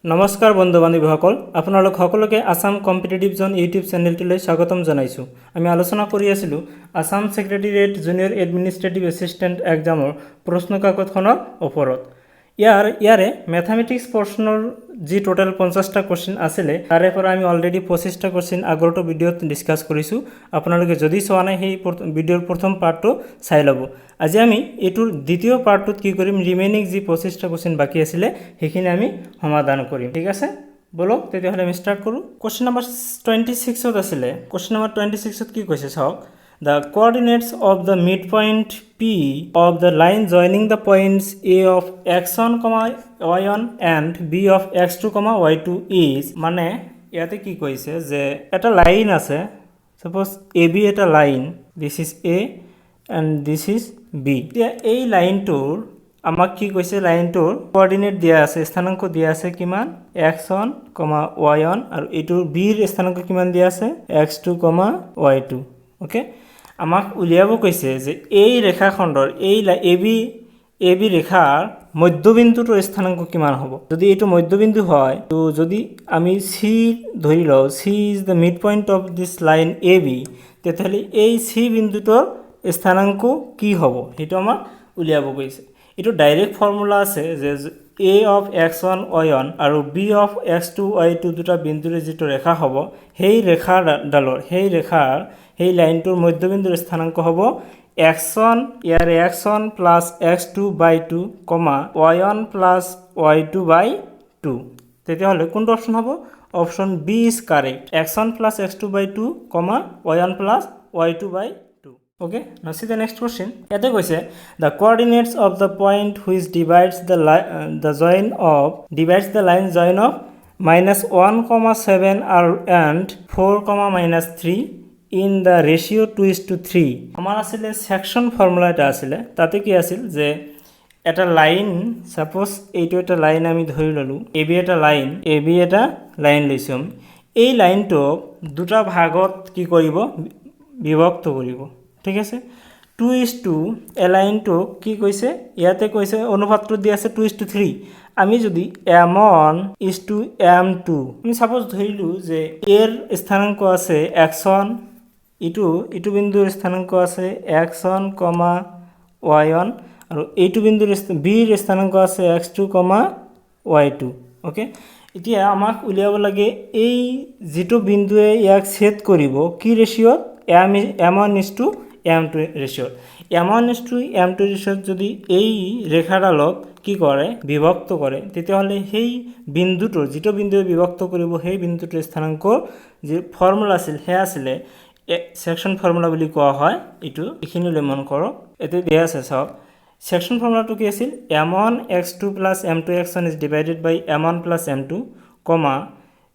নমস্কাৰ বন্ধু বান্ধৱীসকল, আপোনালোক সকলোকে আসাম কম্পিটিটিভ জোন ইউটিউব চেনেলটোলৈ স্বাগতম জনাইছোঁ। আমি আলোচনা কৰি আছিলোঁ আসাম ছেক্ৰেটাৰিয়েট জুনিয়ৰ এডমিনিষ্ট্ৰেটিভ এছিষ্টেণ্ট এক্সামৰ প্ৰশ্ন কাকতখনৰ ওপৰত। ইয়াৰে মেথামেটিক্স পৰ্চনৰ যি টোটেল 50টা কুৱেশ্যন আছিলে, তাৰে পৰা আমি অলৰেডি 25টা কুৱেশ্যন আগৰটো ভিডিঅ'ত ডিছকাছ কৰিছোঁ। আপোনালোকে যদি চোৱা নাই সেই ভিডিঅ'ৰ প্ৰথম পাৰ্টটো চাই ল'ব। আজি আমি এইটোৰ দ্বিতীয় পাৰ্টটোত কি কৰিম, ৰিমেইনিং যি 25টা কুৱেশ্যন বাকী আছিলে সেইখিনি আমি সমাধান কৰিম। ঠিক আছে, বলক তেতিয়াহ'লে আমি ষ্টাৰ্ট কৰোঁ। কুৱেশ্যন নম্বৰ 26ত আছিলে। কুৱেশ্যন নম্বৰ 26ত কি কৈছে চাওক, the coordinates of the midpoint P of the line joining the points A of x1, y1 and B of x2, y2 is, মানে ইয়াতে কি কৈছে যে এটা লাইন আছে, সাপোজ AB এটা line, this is A and this is B। এতিয়া এই লাইনটোৰ আমাক কি কৈছে, লাইনটোৰ কোঅৰ্ডিনেট দিয়া আছে, স্থানাংক দিয়া আছে কিমান, x1, y1 আৰু এইটোৰ বিৰ স্থানাংক কিমান দিয়া আছে, x2, y2। ওকে, আমাক উলিয়াব কৈছে যে এই ৰেখাখণ্ডৰ এই AB ৰেখাৰ মধ্যবিন্দুটোৰ স্থানাংক কিমান হ'ব। যদি এইটো মধ্যবিন্দু হয়, তো যদি আমি C ধৰি লওঁ, C is the mid point of this line AB, তেতিয়াহ'লে এই C বিন্দুটোৰ স্থানাংক কি হ'ব সেইটো আমাক উলিয়াব কৈছে। এইটো ডাইৰেক্ট ফৰ্মুলা আছে যে A of x1, y1 আৰু B of x2, y2 দুটা বিন্দুৰে যিটো ৰেখা হ'ব, সেই লাইনটোৰ মধ্যবিন্দুৰ স্থানাংক হ'ব x1, ইয়াৰে x1 plus x2/2, y1 plus y2/2। তেতিয়াহ'লে কোনটো অপশ্যন হ'ব, option B is correct, x1 plus x2/2, y1 plus y2/2। Okay, now see the next question. ইয়াতে কৈছে the coordinates of the point which divides the line join of -1, 7 and 4, -3 in the ratio 2:3। আমাৰ আছিলে section formula এটা আছিলে, তাতে কি আছিল যে এটা লাইন, সাপোজ এইটো এটা লাইন আমি ধৰি ললোঁ, AB এটা লাইন লৈছোঁ। এই লাইনটোক দুটা ভাগত কি কৰিব, বিভক্ত কৰিব। ঠিক আছে, 2:2 এই লাইনটোক কি কৈছে, ইয়াতে কৈছে অনুপাতটো দিয়া আছে 2:3। আমি যদি M1:M2, আমি সাপোজ ধৰিলোঁ যে এৰ স্থানাংক আছে x1, ইটো বিন্দুৰ স্থানাংক আছে x1, y1 আৰু এইটো বিন্দুৰ বিৰ স্থানাংক আছে x2, y2। ওকে, এতিয়া আমাক উলিয়াব লাগে এই যিটো বিন্দুৱে ইয়াক ছেদ কৰিব কি ৰেচিঅ'ত, M1:M2 ৰেচিঅ'ত। M1:M2 ৰেচিঅ'ত যদি এই ৰেখাডালক কি কৰে, বিভক্ত কৰে, তেতিয়াহ'লে সেই বিন্দুটোৰ যিটো বিন্দুৱে বিভক্ত কৰিব সেই বিন্দুটোৰ স্থানাংকৰ যি ফৰ্মুলা আছিল সেয়া আছিলে সেকশন ফৰ্মুলা বুলি কোৱা হয়। এইখিনিলৈ মন কৰক, এতিয়া দিয়া আছে চাওক, সেকশন ফৰ্মুলাটো কি আছিল, M1x2 plus M2x1 is divided by M1 plus M2,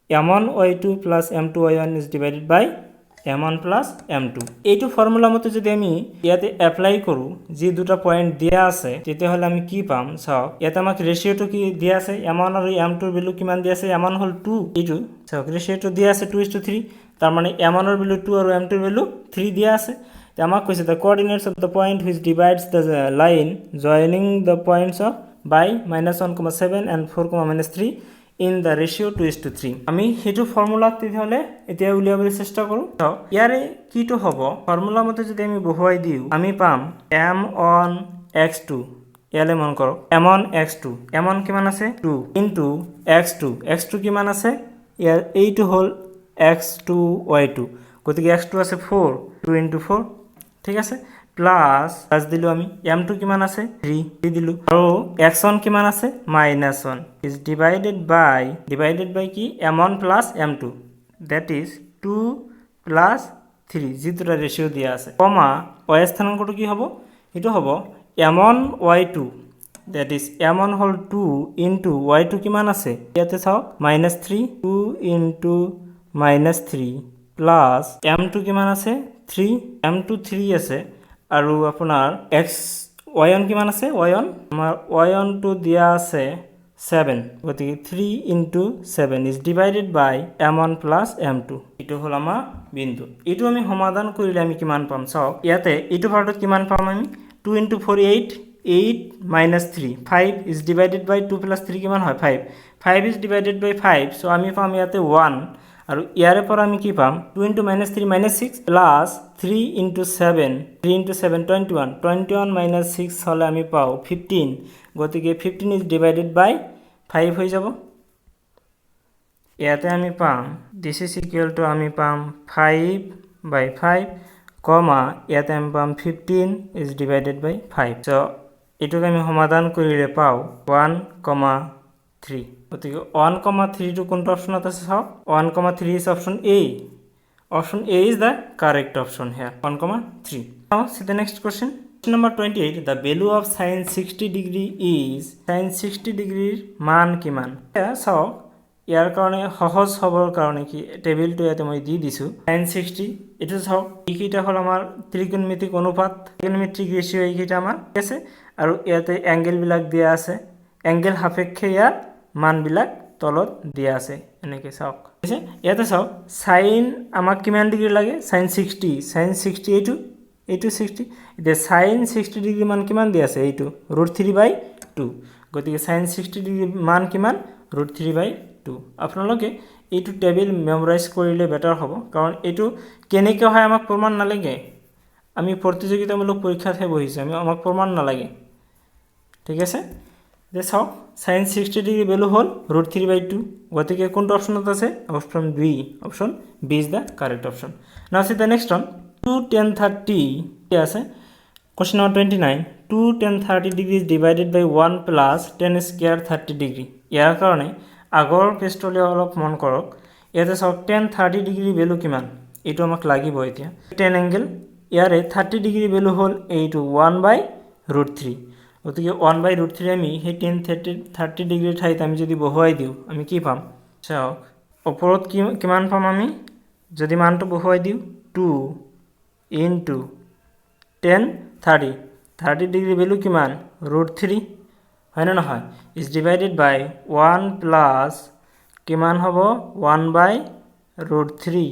M1y2 plus M2y1 is divided by M1 plus M2। এইটো ফৰ্মুলা মতে যদি আমি ইয়াতে এপ্লাই কৰোঁ, যি দুটা পইণ্ট দিয়া আছে, তেতিয়াহ'লে আমি কি পাম চাওক, ইয়াতে আমাক ৰেচিঅ'টো কি দিয়া আছে, M1 আৰু M2ৰ ভেলু কিমান দিয়া আছে, M1 হ'ল 2, এইটো চাওক ৰেচিঅ'টো দিয়া আছে 2:3, তাৰমানে M1ৰ ভেলু 2 আৰু M2ৰ ভেলু 3 দিয়া আছে। আমাক কৈছে the coordinates of the point which divides the line joining the points of by -1, 7 and 4, -3 in the ratio 2:3। আমি সেইটো ফৰ্মুলাত তেতিয়াহ'লে এতিয়া উলিয়াবলৈ চেষ্টা কৰোঁ। ইয়াৰে কিটো হ'ব, ফৰ্মুলা মতে যদি আমি বহুৱাই দিওঁ, আমি পাম M1x2, ইয়ালৈ মন কৰক, M1x2, M1 কিমান আছে 2 ইনটু x2 কিমান আছে, ইয়াৰ এইটো হ'ল x2, y2, গতিকে x2 আছে 4, 2 × 4। ঠিক আছে, প্লাছ দিলোঁ আমি, M2 কিমান আছে 3 দিলোঁ, আৰু x1 কিমান আছে -1 ইজ ডিভাইডেড বাই কি M1 plus M2, that is 2 plus 3, যি দুটা ৰেচিঅ' দিয়া আছে, y স্থানাংকটো কি হ'ব, সেইটো হ'ব M1y2, দ্যাট ইজ M1 হ'ল 2 ইনটু y2 কিমান আছে, ইয়াতে চাওক -3, 2 × -3 প্লাছ M2 কিমান আছে 3, M2 3 আছে, আৰু আপোনাৰ y1 কিমান আছে, আমাৰ y1টো দিয়া আছে 7, গতিকে 3 × 7 is divided by M1 plus M2। এইটো হ'ল আমাৰ বিন্দু। এইটো আমি সমাধান কৰিলে আমি কিমান পাম চাওক, ইয়াতে এইটো পাৰ্টত কিমান পাম আমি, 2 × 4 8, 8 minus 3 5 is divided by 2 plus 3 কিমান হয় 5 5 is divided by 5 so আমি পাম ইয়াতে 1 আৰু ইয়াৰে পৰা আমি কি পাম 2 into minus 3 minus 6 plus 3 into 7 3 into 7 21 21 minus 6 হলে আমি পাও 15 গতিকে 15 is divided by 5 হৈ যাব ইয়াতে আমি পাম this is equal to আমি পাম 5 by 5 কমা ইয়াতে আমি পাম 15 is divided by 5 so এটুক আমি সমাধান কৰিলে পাও 1,3 গতিকে 1,3 টু কোনটো অপশনত আছে সব 1,3 is option A. Option A is the correct option here 1,3. Now see the next question. Question number 28. The value of sin 60 degree is sin 60 degree মান কিমান so ইয়াৰ কাৰণে সহজ হবৰ কাৰণে কি টেবিলটো ইয়াতে মই দি দিছো sin 60 এটা চাও এইকিটা হল আমাৰ ত্ৰিকোণমিতিক অনুপাত ত্ৰিকোণমিতিক ৰেশিও এইকিটা আমাৰ আছে আৰু ইয়াতে অ্যাঙ্গেল বিলাক দিয়া আছে অ্যাঙ্গেল সাপেক্ষে ইয়াৰ মান বিলাক তলত দিয়া আছে এনেকে চাওক আছে ইয়াতে চাওক sin আমাক কিমান ডিগ্ৰী লাগে sin 60 এইটো 60 এতিয়া sin 60 ডিগ্ৰী মান কিমান দিয়া আছে এইটো √3/2 গতিকে sin 60 ডিগ্ৰী মান কিমান √3/2 আপোনালোকে এইটো টেবিল মেমৰাইজ কৰিলে বেটাৰ হ'ব কাৰণ এইটো কেনেকৈ হয় আমাক প্ৰমাণ নালাগে আমি প্ৰতিযোগিতামূলক পৰীক্ষাতহে বহিছো আমাক প্ৰমাণ নালাগে ঠিক আছে দে চাওক sin 60 ডিগ্ৰী ভ্যালু হল √3/2 গতিকে কোনটো অপশনত আছে option B option B is the correct option now see the next one 2 tan 30 আছে question number 29 2 tan 30 degree is divided by 1 plus tan square 30 degree ইয়াৰ কাৰণে আগৰ পেষ্টলে অলপ মন কৰক ইয়াতে চাওক tan 30 ডিগ্ৰী ভ্যালু কিমান এটো আমাক লাগিব এতিয়া tan angle ইয়াৰে 30 ডিগ্ৰী ভ্যালু হল এইটো 1/√3 গতিকে 1/√3 আমি হে tan 30 ডিগ্ৰী ঠাইত আমি যদি বহুৱাই দিও আমি কি পাম চাওক ওপৰত কিমান পাম আমি যদি মানটো বহুৱাই দিও 2 into tan 30 ডিগ্ৰী ভ্যালু কিমান √3 হয় না নহয় is divided by 1 plus কিমান হ'ব 1/√3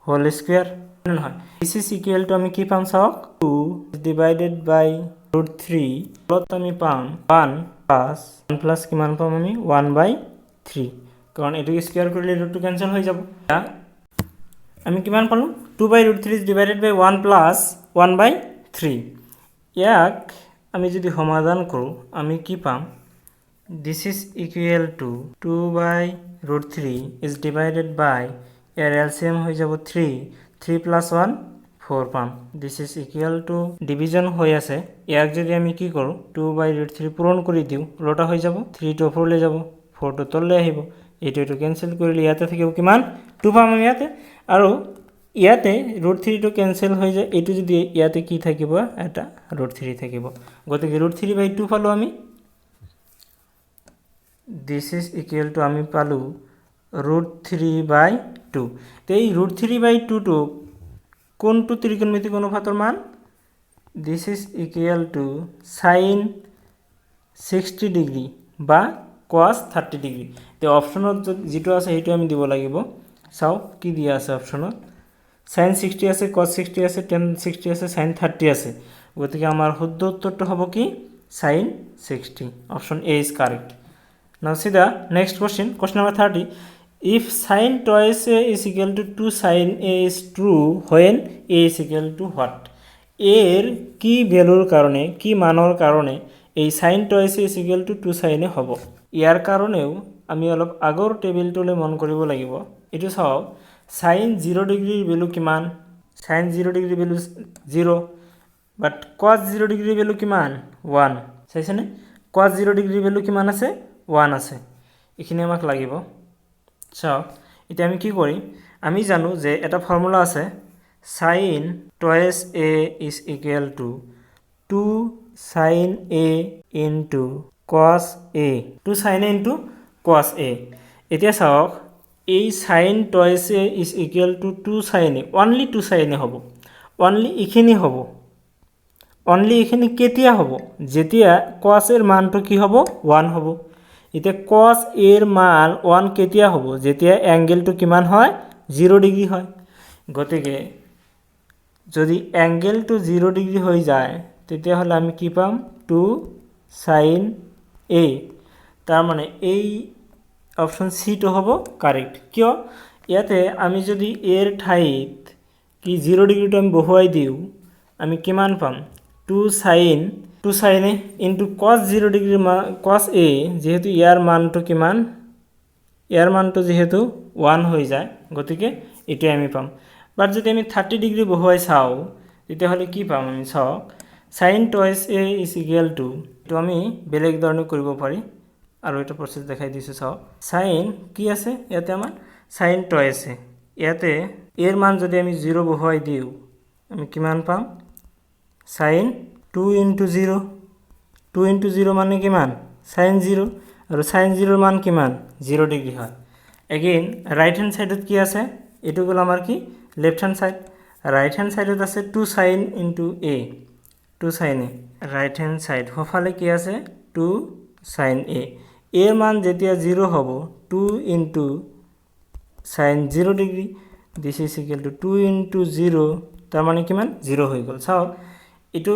whole square না নহয় this is equal to আমি কি পাম চাওক 2 is divided by √3 প্লট আমি পাম 1 plus কিমান পাম আমি 1/3 কারণ এটুকু স্কয়ার করলে √2 ক্যান্সেল হয়ে যাব আমি কিমান পালো 2/√3 is divided by 1 plus 1/3 ইয়াক আমি যদি সমাধান কৰো আমি কি পাম this is equal to 2/√3 is divided by এর এলসিএম হয়ে যাব 3 plus 1 4 পাম this is equal to division হৈ আছে ইয়াক যদি আমি কি কৰো 2/√3 পূৰণ কৰি দিও লটা হৈ যাব 3 টো ওপৰলৈ যাব 4 টো তললৈ আহিব এইটো ক্যান্সেল কৰিলে ইয়াতে থাকিব কিমান 2 পাম আমি ইয়াতে আৰু ইয়াতে √3 টো ক্যান্সেল হৈ যায় এটো যদি ইয়াতে কি থাকিব এটা √3 থাকিব গতিকে √3/2 পালো আমি this is equal to আমি পালো √3/2 তেই √3/2 টো কোনটো ত্রিকোণমিতিক অনুপাতৰ মান this is equal to sin 60 degree বা cos 30 ডিগ্ৰী তে অপচনত যেটো আছে হেটো আমি দিব লাগিব চাও কি দিয়া আছে অপচনত sin 60 আছে cos 60 আছে tan 60 আছে sin 30 আছে গতিকে আমাৰ শুদ্ধ উত্তৰটো হ'ব কি sin 60 option A is correct now see the next question number 30 if sin twice a is equal to 2 sin a is true when a is equal to what এর কি ভ্যালুর কারণে কি মানৰ কারণে এই sin twice a is equal to 2 sin a হ'ব ইয়াৰ কাৰণেও আমি অলপ আগৰ টেবিলটোলে মন কৰিব লাগিব এটো চাও sin 0 ডিগ্ৰীৰ ভ্যালু কিমান sin 0 ডিগ্ৰী ভ্যালু 0 বাট cos 0 ডিগ্ৰী ভ্যালু কিমান 1 চাইছেনে cos 0 ডিগ্ৰী ভ্যালু কিমান আছে 1 আছে এখানে আমাক লাগিব চাও এটা আমি কি করি আমি জানো যে এটা ফর্মুলা আছে sin twice a is equal to 2 sin a into cos a 2 sin a into cos a এতিয়া চাওক এই sin twice a is equal to 2 sin a only 2 sin a হ'ব only এখানে হ'ব only এখানে কেতিয়া হ'ব যেতিয়া cos এর মানটো কি হ'ব 1 হ'ব ইতে cos এর মান 1 কেতিয়া হ'ব যেতিয়া অ্যাঙ্গেলটো কিমান হয় 0 ডিগ্ৰী হয় গতিকে যদি অ্যাঙ্গেলটো 0 ডিগ্ৰী হৈ যায় তেতিয়াহ'লে আমি কি পাম 2 sin a তার মানে এই অপশন সি টো হ'ব কারেক্ট কিয় ইয়াতে আমি যদি এর ঠাইত কি 0 ডিগ্ৰীটো আমি বহুৱাই দিওঁ আমি কিমান পাম 2 sin a into cos 0 degree cos a যেহেতু ইয়াৰ মানটো কিমান ইয়াৰ মানটো যেহেতু 1 হৈ যায় গতিকে এটো আমি পাম বাট যদি আমি 30 ডিগ্ৰী বহুৱাই চাও তেতিয়াহ'লে কি পাম আমি চাওক sin twice a is equal to তো আমি বেলেগ ধৰণে কৰিব পাৰি আৰু এটা প্ৰসেস দেখাই দিছো চাওক sin কি আছে ইয়াতে আমাৰ sin twice a ইয়াতে এৰ মান যদি আমি 0 বহুৱাই দিও আমি কিমান পাম sin 2 into 0 2 into 0 মানে কিমান sin 0 আৰু sin 0 মান কিমান 0 ডিগ্ৰী হয় এগেইন ৰাইট হ্যান্ড সাইডত কি আছে এটো গল আমাৰ কি left hand side right hand সাইডত আছে 2 sin into a 2 sin a right hand side হফালে কি আছে 2 sin a এর মান যেতিয়া 0 হ'ব 2 into sin 0 degree this is equal to 2 into 0 তার মানে কিমান 0 হৈ গল চাও এটো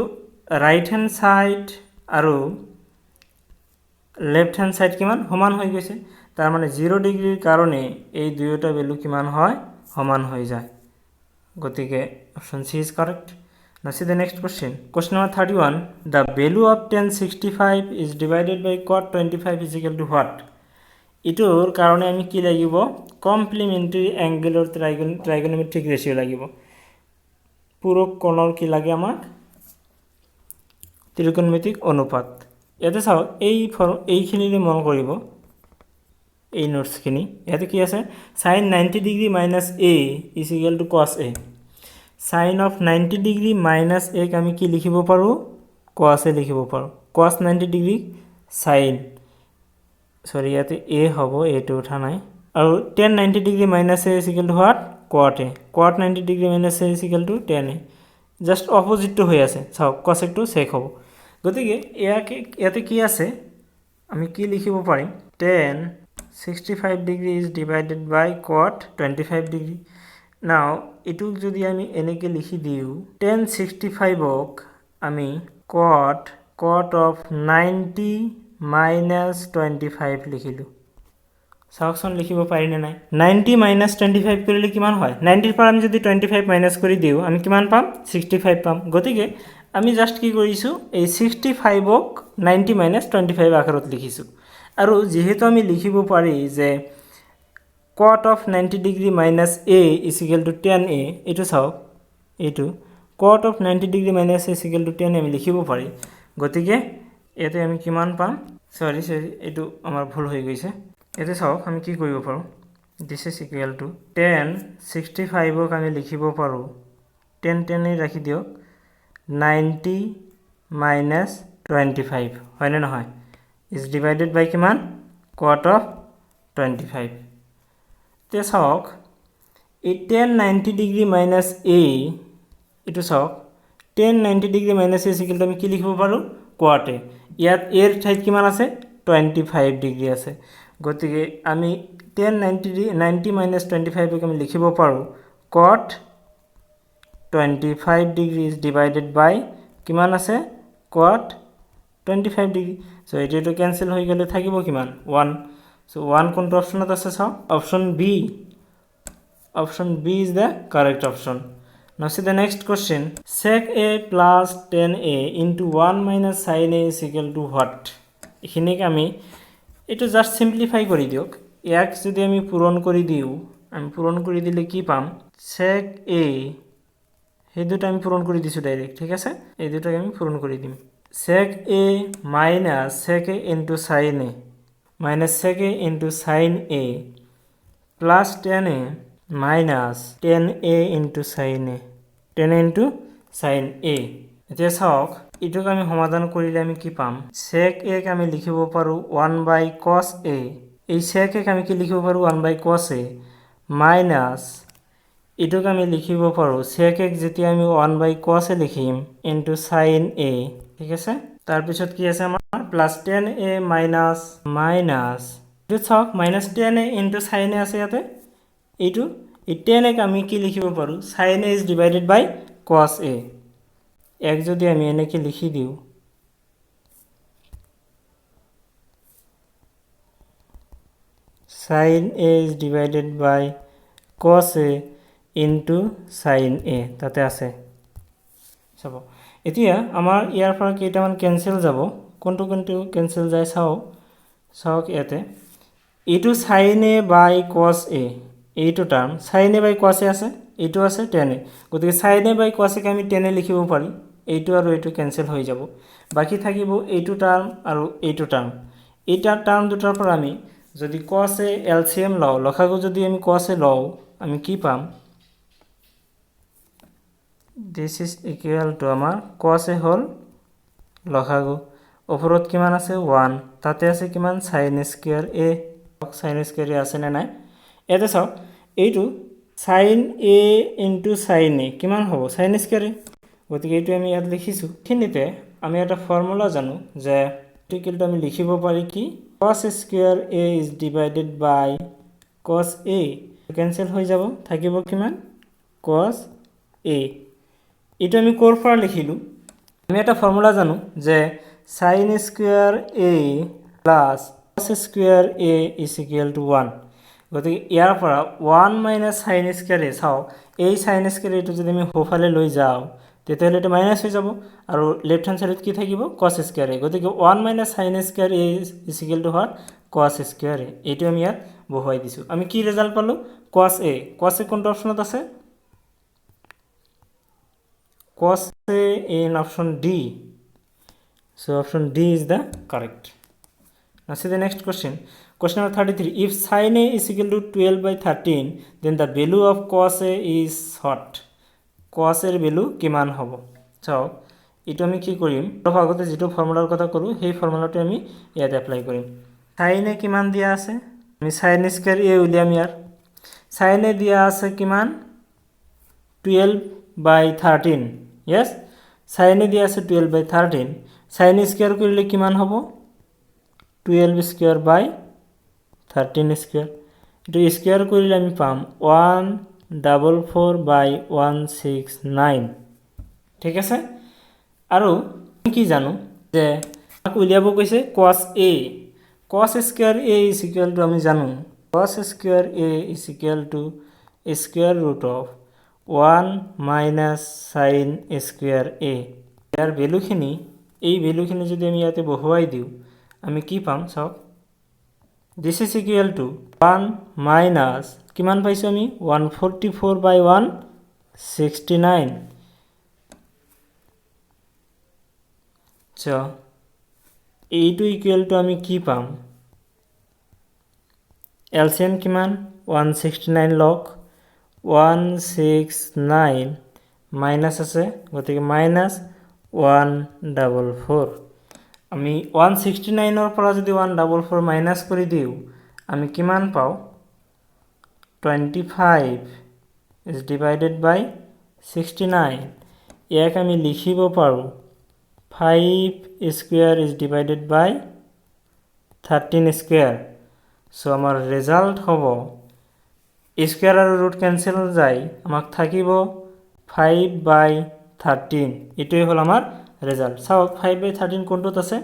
রাইট হ্যান্ড সাইড আৰু লেফট হ্যান্ড সাইড কিমান সমান হৈ গৈছে তাৰ মানে 0 ডিগ্ৰীৰ কাৰণে এই দুয়োটা ভ্যালু কিমান হয় সমান হৈ যায় গতিকে option C is correct now see the next question question number 31 the value of tan 65 is divided by cot 25 is equal to what এটোৰ কাৰণে আমি কি লাগিব কমপ্লিমেন্টাৰী অ্যাঙ্গেলৰ ট্ৰাইগোনোমেট্ৰিক ৰেশিও লাগিব পূৰক কোণৰ কি লাগে আমাক ত্ৰিকোণমিতিক অনুপাত ইয়াতে চাও এইখিনিৰে মন কৰিব এই নোটছখিনি ইয়াতে কি আছে sin 90 degree minus a is equal to cos a sin of 90 degree minus a আমি কি লিখিব পাৰো cos a লিখিব পাৰো cos 90 ডিগ্ৰী sin সৰি ইয়াতে a হ'ব এটো উঠা নাই আৰু tan 90 degree minus a is equal to what cot a cot 90 degree minus a is equal to tan a just opposite তো হৈ আছে চাও cosec টো চেক হ'ব গতিকে ইয়াতে কি আছে আমি কি লিখিব পাৰিম tan 65 degree is divided by cot 25 degree now এটু যদি আমি এনেকে লিখি দিও tan 65 ক আমি cot of 90 minus 25 লিখিলো সাকশন লিখিব পাৰি না নাই 90 minus 25 কৰিলে কিমান হয় 90 ৰ পৰা আমি যদি 25 মাইনাস কৰি দিও আমি কিমান পাম 65 পাম গতিকে আমি জাস্ট কি কৰিছো এই 65 ক 90 minus 25 আকাৰত লিখিছো আৰু যেহেতু আমি লিখিব পাৰি যে cot of 90 degree minus a is equal to tan a এটো চাও এটো cot of 90 degree minus a is equal to tan a আমি লিখিব পাৰি গতিকে এতে আমি কিমান পাম সৰি এটো আমাৰ ভুল হৈ গৈছে এতে চাও আমি কি কৰিব পাৰো this is equal to tan 65 ক আমি লিখিব পাৰো tan এ ৰাখি দিও 90 minus 25 হয় না নহয় is divided by কিমান cot of 25 তে চাওক এই tan 90 ডিগ্ৰী minus a এটো চাওক tan 90 degree minus a sickle আমি কি লিখিব পাৰো cot a ইয়াত এৰ ঠাইত কিমান আছে 25 ডিগ্ৰী আছে গতিকে আমি tan 90 minus 25 ক আমি লিখিব পাৰো cot 25 degree is divided by কিমান আছে cot 25 degree so এটো ক্যান্সেল হৈ গলে থাকিব কিমান 1 so 1 কোনটো অপশনত আছে চাও option b is the correct option now see the next question sec a plus tan a into 1 minus sin a is equal to what এখানে আমি এটো জাস্ট সিম্পলিফাই কৰি দিওক এক যদি আমি পূৰণ কৰি দিও আমি পূৰণ কৰি দিলে কি পাম sec a এই দুটো আমি পূৰণ কৰি দিছো ডাইৰেক্ট ঠিক আছে এই দুটো আমি পূৰণ কৰি দিম sec a minus sec a into sin a minus sec a into sin a plus tan a minus tan a into sin a tan a into sin a এতিয়া চাওক এটুক আমি সমাধান কৰিলে আমি কি পাম sec a ক আমি লিখিব পাৰো 1 by cos a এই sec a ক আমি কি লিখিব পাৰো 1 by cos a minus এটুক আমি লিখিব পাৰো sec a যেতিয়া আমি 1 by cos a লিখিম into sin a ঠিক আছে তাৰ পিছত কি আছে আমাৰ plus tan a minus এটো চাওক minus tan a into sin a আছে ইয়াতে এইটো এই tan a ক আমি কি লিখিব পাৰো sin a is divided by cos a এক যদি আমি এনেকৈ লিখি দিওঁ sin a is divided by cos a into sin a তাতে আছে চাব এতিয়া আমাৰ ইয়াৰ পৰা কেইটামান কেনসেল যাব কোনটো কোনটো কেনসেল যায় চাওক ইয়াতে এইটো sin a by cos a এইটো term sin a by cos a আছে এইটো আছে tan a গতিকে sin a by cos a কে আমি tan a লিখিব পাৰি এইটো আৰু এইটো কেনসেল হৈ যাব বাকি থাকিব এইটো টাৰ্ম আৰু এইটো টাৰ্ম এইটা টাৰ্ম দুটাৰ পৰা আমি যদি cos a LCM লও লসাগু যদি আমি cos a লও আমি কি পাম this is equal to আমাৰ cos a হল লসাগু ওপৰত কিমান আছে 1 তাতে আছে কিমান sin square a sin square a আছে না নাই এতে চাও এইটো sin a into sin a কিমান হ'ব sin স্কয়ার a গতিকে এইটো আমি ইয়াত লিখিছো খিনিতে আমি এটা ফর্মুলা জানো যে টিকেলটো আমি লিখিব পাৰি কি cos square a is divided by cos a cancel হৈ যাব থাকিব কিমান cos a এটা আমি কোৰ পৰা লিখিলো আমি এটা ফর্মুলা জানো যে sin square a plus cos square a is equal to 1 গতিকে ইয়াৰ পৰা 1 minus sin square a চাও এই sin square a টো যদি আমি হোফালে লৈ যাও তেতিয়াহলে এটা মাইনাস হৈ যাব আৰু লেফট হ্যান্ড সাইডত কি থাকিব cos square a গতিকে 1 minus sin square a is equal to what cos square a এইটো আমি ইয়াত বহুৱাই দিছো আমি কি ৰিজাল্ট পালো cos a কোনটো অপচনত আছে cos a in option D so option D is the correct now see the next question number 33 if sin a is equal to 12 by 13 then the value of cos a is what cos এর value কিমান হ'ব চাও এটো আমি কি কৰিম আগতে যেটো ফৰ্মুলাৰ কথা কৰো সেই ফৰ্মুলাটো আমি ইয়াত এপ্লাই কৰিম sin a কিমান দিয়া আছে আমি sin স্কয়াৰ a উলিয়াম ইয়াৰ sin a দিয়া আছে কিমান 12 by 13 yes sin a দিয়া আছে 12 by 13 sin স্কয়ার কৰিলে কিমান হ'ব 12 স্কয়াৰ by 13 স্কয়াৰ এটো স্কয়াৰ কৰিলে আমি পাম 144 by 169 ঠিক আছে আৰু কি জানো যে উলিয়াব কৈছে cos a cos square a is equal to আমি জানো cos square a is equal to square root of 1 minus sin square a ইয়াৰ ভ্যালুখিনি এই ভ্যালুখিনি যদি আমি ইয়াতে বহুৱাই দিও আমি কি পাম চাও this is equal to 1 minus কিমান পাইছো আমি 144 by 169 so এইটো ইকুয়াল টু আমি কি পাম এলসিএম কিমান 169 লগ 169 মাইনাস আছে গতিকে মাইনাস 144 আমি 169 এর পৰা যদি 144 মাইনাস কৰি দিও আমি কিমান পাও 25 is divided by 69 ইয়াক আমি লিখিব পাৰো 5 square is divided by 13 square so আমাৰ ৰেজাল্ট হ'ব স্কয়াৰ আৰু ৰুট ক্যান্সেল যায় আমাক থাকিব 5 by 13 এটোই হল আমাৰ রেজাল্ট চাও 5 by 13 কোনটোত আছে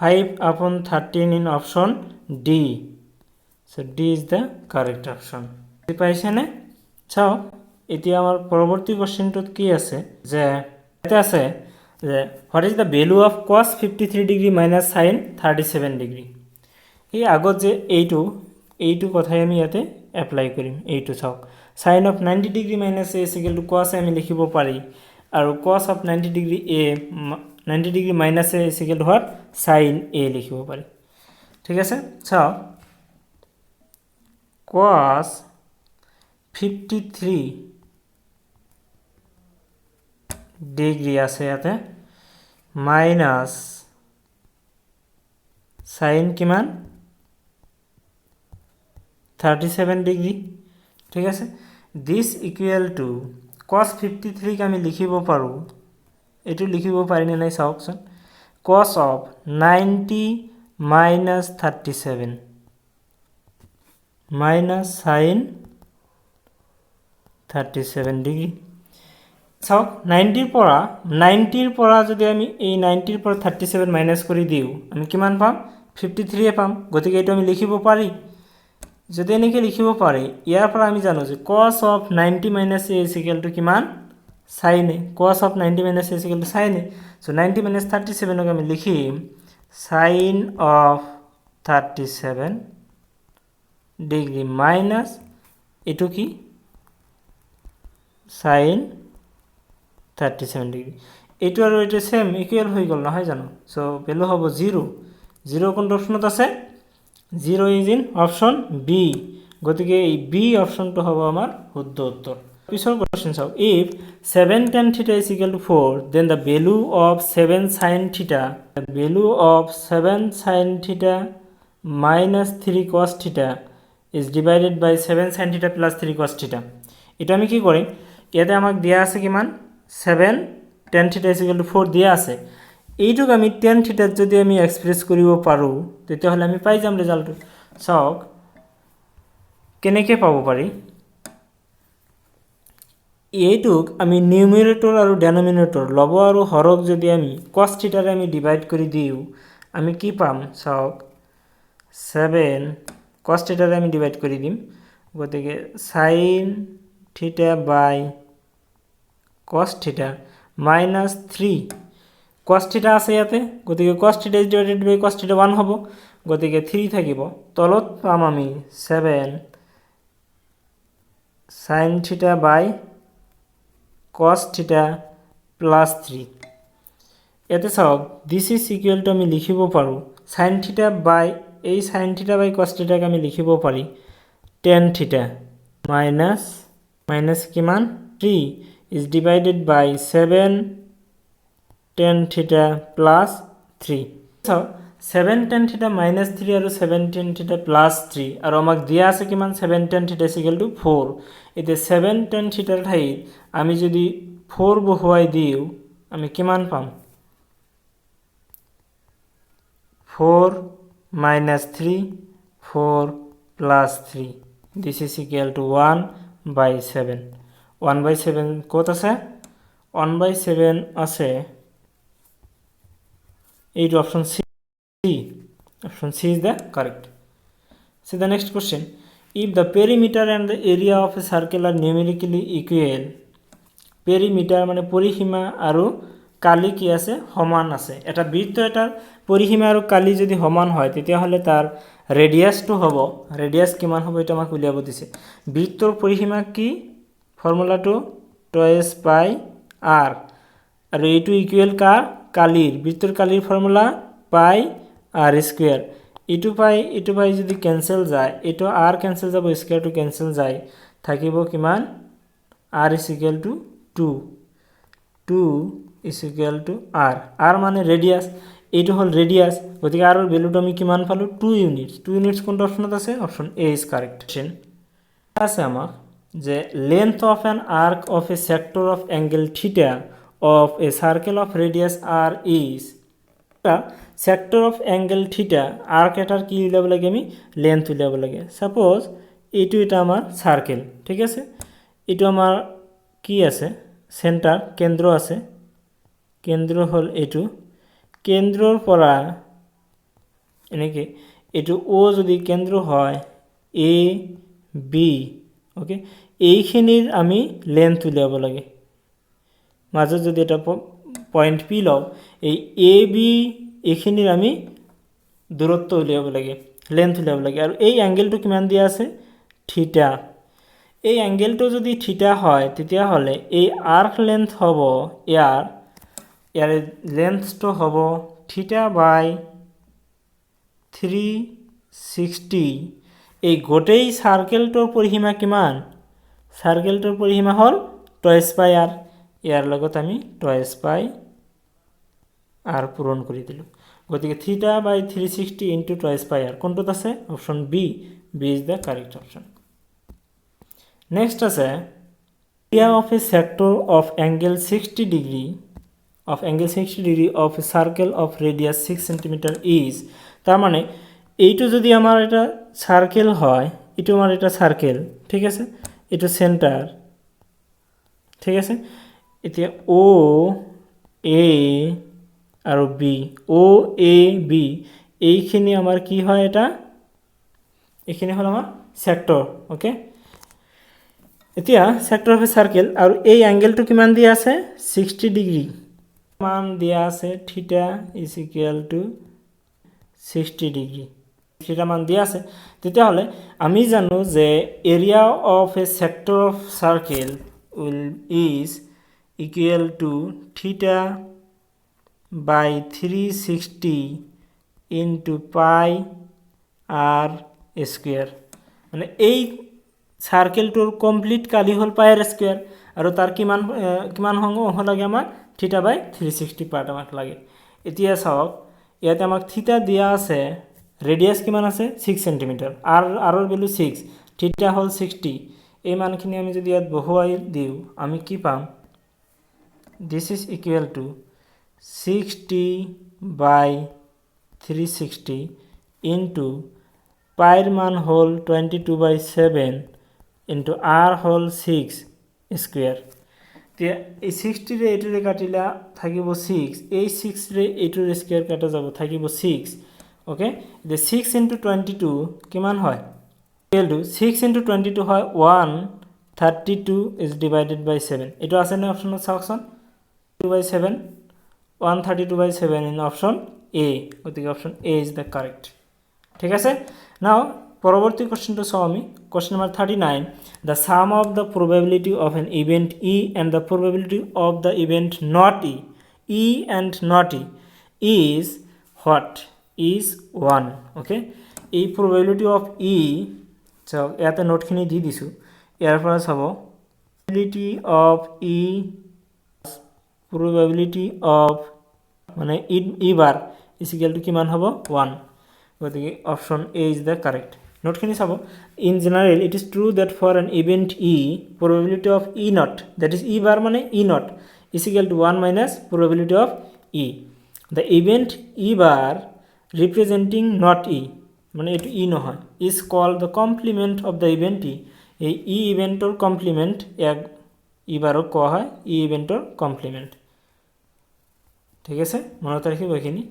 5 upon 13 in option D so D is the correct option বুজি পাইছেনে চাও এতিয়া আমাৰ পৰৱৰ্তী কোশ্চেনটোত কি আছে যে এটা আছে যে what is the value of cos 53 degree minus sin 37 degree এই আগত যে এইটো কথাই আমি ইয়াতে এপ্লাই কৰিম এইটো চাওক sin of 90 degree minus a is equal to cos আমি লিখিব পাৰি আৰু cos of 90 degree a 90 degree minus a is equal to what sin a লিখিব পাৰি ঠিক আছে চাও cos 53 ডিগ্রি আছে ইয়াতে মাইনাস sin কিমান 37 ডিগ্রি ঠিক আছে this equal to cos 53 কে আমি লিখিব পাৰো এটো লিখিব পাৰি নাই চাওকচোন cos of 90 minus 37 minus sin 37 degree চাওক 90ৰ পৰা যদি আমি এই 90ৰ পৰা 37 মাইনাছ কৰি দিওঁ আমি কিমান পাম 53 পাম গতিকে এইটো আমি লিখিব পাৰি যদি এনেকৈ লিখিব পাৰি ইয়াৰ পৰা আমি জানো যে cos of 90 minus a is equal to কিমান sin a cos of 90 minus a is equal to sin a so 90 minus 37 ক আমি লিখিম sin of 37 ডিগ্ৰী মাইনাস এটো কি sin 37 ডিগ্ৰী এটো আৰু এটো সেম ইকুয়াল হৈ গল নহয় জানো সো ভ্যালু হ'ব 0 0 কোন অপশনত আছে 0 ইজ ইন অপশন বি গতিকে এই বি অপশনটো হ'ব আমাৰ শুদ্ধ উত্তৰ পিছৰ কোশ্চেন চাও if 7 tan theta is equal to 4 then the value of 7 sin theta minus 3 cos theta is divided by 7 sin theta plus 3 cos theta এটা আমি কি করি ইয়াতে আমাক দিয়া আছে কিমান 7 tan theta is equal to 4 দিয়া আছে এইটুক আমি tan theta যদি আমি এক্সপ্রেস করিব পাৰো তেতিয়াহলে আমি পাই যাম ৰিজাল্ট চাওক কেনেকৈ পাব পাৰি এইটুক আমি নিউমাৰেটৰ আৰু ডেনোমিনেটৰ লব আৰু হৰক যদি আমি cos theta ৰে আমি ডিভাইড কৰি দিও আমি কি পাম চাওক 7 cos theta ৰে আমি ডিভাইড কৰি দিম গতিকে sin theta by cos theta minus 3 cos theta আছে ইয়াতে গতিকে cos theta is divided by cos theta 1 হ'ব গতিকে 3 থাকিব তলত পাম আমি 7 sin theta by cos theta plus 3 ইয়াতে চাওক this is equal to আমি লিখিব পাৰো sin theta by এই sin theta by cos theta ক আমি লিখিব পাৰি tan theta minus কিমান 3 is divided by 7 tan theta plus 3 so 7 tan theta minus 3 আৰু 7 tan theta plus 3 আৰু আমাক দিয়া আছে কিমান 7 tan theta is equal to 4 এতে 7 tan theta ঠাইত আমি যদি 4 বহুৱাই দিও আমি কিমান পাম 4 minus 3 4 plus 3 this is equal to 1 by 7 1 by 7 কত আছে 1 by 7 আছে এই option C is the correct see the next question if the perimeter and the area of a circle are numerically equal perimeter মানে পরিসীমা আৰু কালি কি আছে সমান আছে এটা বৃত্ত এটাৰ পৰিসীমা আৰু কালি যদি সমান হয় তেতিয়া হলে তাৰ ৰেডিয়াস টো হ'ব ৰেডিয়াস কিমান হ'ব এটা আমাক উলিয়াব দিছে বৃত্তৰ পৰিসীমা কি ফৰ্মুলাটো 2s পাই r আৰু এইটো ইকুয়াল কাৰ কালিৰ বৃত্তৰ কালিৰ ফর্মুলা পাই r স্কয়ার ইটো পাই যদি ক্যান্সেল যায় এটো r ক্যান্সেল যাব স্কয়ার টু ক্যান্সেল যায় থাকিব কিমান r is equal to 2 is equal to r মানে রেডিয়াস এইটো হল রেডিয়াস গতিকে r এর ভ্যালুটো আমি কিমান পালো 2 ইউনিটস কোন অপশনত আছে অপশন এ ইজ কারেক্ট আছে আমার যে length of an arc of a sector of angle theta of a circle of radius r is sector of angle theta arc এটার কি উলাব লাগে আমি length উলাব লাগে সাপোজ এইটো এটা আমার সার্কেল ঠিক আছে এইটো আমার কি আছে সেন্টার কেন্দ্র আছে কেন্দ্র হল এইটো কেন্দ্ৰৰ পৰা এনেকে এইটো ও যদি কেন্দ্ৰ হয় এ বি ওকে এইখিনিৰ আমি লেন্থ উলিয়াব লাগে মাজত যদি এটা পয়েন্ট পি লও এই এ বি এইখিনিৰ আমি দূৰত্ব উলিয়াব লাগে লেন্থ উলিয়াব লাগে আৰু এই অ্যাঙ্গেলটো কিমান দিয়া আছে থিটা এই অ্যাঙ্গেলটো যদি থিটা হয় তেতিয়া হলে এই আর্ক লেন্থ হ'ব ইয়াৰ লেন্থটো হ'ব থিটা বাই 360 এই গোটেই সাৰ্কেলটোৰ পৰিসীমা কিমান সাৰ্কেলটোৰ পৰিসীমা হল 2s পাই r ইয়াৰ লগত আমি 2s পাই r পূৰণ কৰি দিলো গতিকে থিটা বাই 360 ইনটু 2s পাই r কোনটোত আছে option B is the correct option next আছে area of a sector of angle 60 degree of a circle of radius 6 cm is তার মানে এইটো যদি আমার এটা সার্কেল হয় এটো আমার এটা সার্কেল ঠিক আছে এটো সেন্টার ঠিক আছে এতিয়া অ এ আৰু বি, অ এ বি এইখিনি আমাৰ কি হয়, এটা এইখিনি হ'ল আমাৰ সেক্টৰ। ওকে, এতিয়া সেক্টৰ অফ এ সাৰ্কেল আৰু এই এংগেলটো কিমান দিয়া আছে 60 ডিগ্ৰী মান দিয়া আছে, থিটা ইজ ইকুয়াল টু 60 ডিগ্ৰী থিটা মান দিয়া আছে। তেতিয়াহ'লে আমি জানো যে area of A sector of circle will is equal two থিটা বাই 360 ইনটু পাই আর স্কোয়ার। মানে এই সাৰ্কেলটোৰ কমপ্লিট কালি হ'ল পাই আৰ স্কোয়াৰ আৰু তাৰ কিমান কিমান অংশ লাগে আমাক থিটা বাই 360 পাৰ্ট আমাক লাগে। এতিয়া চাওক ইয়াতে আমাক থিটা দিয়া আছে, ৰেডিয়াস কিমান আছে 6 সেন্টিমিটাৰ, আৰৰ ভ্যালু 6, থিটা হ'ল 60। এই মানখিনি আমি যদি ইয়াত বহুৱাই দিওঁ আমি কি পাম, this is equal to 60 by 360 into পাইৰ মান হ'ল 22/7 ইনটু আৰ হল 6 স্কোয়াৰ। এতিয়া এই 60 ৰে এইটোৰে কাটিলা থাকিব 6, এই 6 ৰে এইটোৰ স্কোয়ার কাটা যাব থাকিব 6। ওকে, এতিয়া 6 ইনটু 22 কিমান হয়, ইকুয়াল টু 6 ইনটু 22 হয় 132 ইজ ডিভাইডেড বাই 7। এইটো আছে নে অপশনত চাওকচোন, 2/7 132/7 ইন অপশন এ। গতিকে option A is the correct. ঠিক আছে, নাও পরবর্তী কোশ্চেনটো চাও আমি। Question number 39, the sum of the probability of an event E and the probability of the event not E and not E is what? Is 1. okay, এই probability of E চাও ইয়াতে নোটখিনি দি দিছো, ইয়াৰ পৰা চাব probability of E probability of মানে ই বার is equal to কিমান হ'ব 1। গতিকে option A is the correct. নোটখিনি চাব, in general it is true that for an event E probability of E not, that is E bar মানে E not is equal to 1 minus probability of E. The event E bar representing not E মানে এইটো E নহয় is called the complement of the event E. এই E ইভেন্টৰ complement এক ই বাৰক কোৱা হয় ই ইভেন্টৰ complement. ঠিক আছে, মনত ৰাখিব এইখিনি।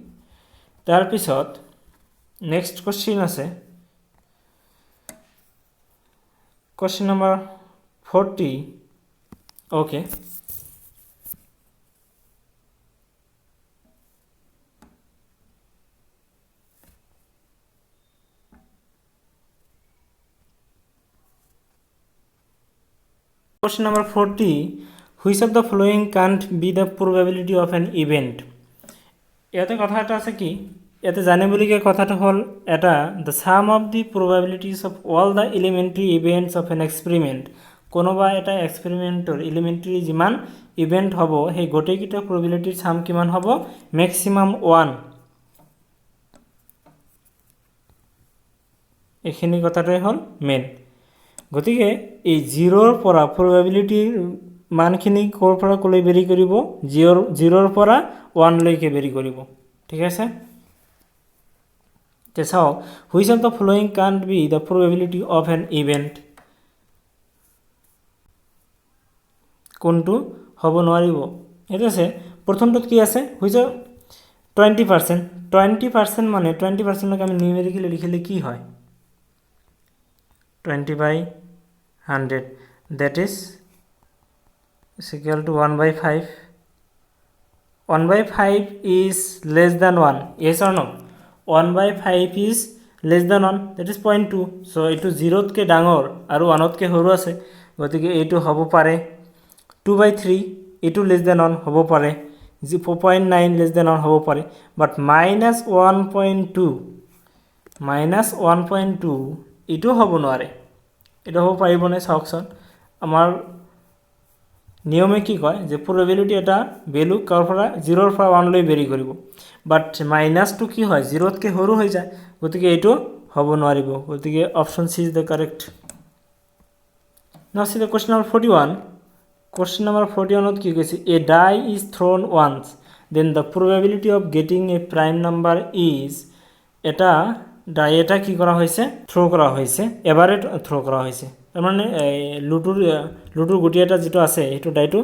তাৰপিছত নেক্সট কোশ্চিন আছে, question number 40। Okay, question number 40, which of the following can't be the probability of an event? ইয়াতে কথা এটা আছে কি, ইয়াতে জানিবলগীয়া কথাটো হ'ল এটা, the sum of the probabilities of all the elementary events of an experiment। কোনোবা এটা এক্সপেৰিমেণ্টৰ এলিমেণ্টাৰী যিমান ইভেণ্ট হ'ব সেই গোটেইকেইটা probabilityৰ sum কিমান হ'ব, maximum 1। এইখিনি কথাটোৱে হ'ল মেইন। গতিকে এই 0ৰ পৰা probabilityৰ মানখিনি ক'ৰ পৰা ক'লৈ ভেৰি কৰিব, 0ৰ পৰা 1 লৈকে ভেৰি কৰিব। ঠিক আছে, তে চাও which of the following can't be the probability of an event, কোনটো হ'ব নোৱাৰিব। এটা আছে প্ৰথমটোত কি আছে, which of 20%, 20% মানে 20%ক আমি নিউমেৰিকেলি লিখিলে কি হয় 20/100, that is equal to 1/5। 1/5 is less than 1, yes or no? 1/5 is less than 1, that is 0.2। so এইটো 0তকৈ ডাঙৰ আৰু 1তকৈ সৰু আছে, গতিকে এইটো হ'ব পাৰে 2/3, এইটো less than 1 হ'ব পাৰে, 0.9 less than 1 হ'ব পাৰে, but -1.2 এইটো হ'ব নোৱাৰে। এটা হ'ব পাৰিবনে চাওকচোন, আমাৰ নিয়মে কি কয় যে probability এটা ভ্যালু কৰ পৰা 0ৰ পৰা 1 লৈ ভেৰি কৰিব, বাট মাইনাছটো কি হয় 0তকৈ সৰু হৈ যায়, গতিকে এইটো হ'ব নোৱাৰিব। গতিকে option C is the correct. Now see the question number 41। Question number 41ত কি কৈছে, a die is thrown once then the probability of getting a prime number is, এটা ডাই এটা কি কৰা হৈছে, থ্ৰো কৰা হৈছে, এবাৰে থ্ৰো কৰা হৈছে। তাৰ মানে লুডুৰ গুটি এটা যিটো আছে সেইটো ডাইটো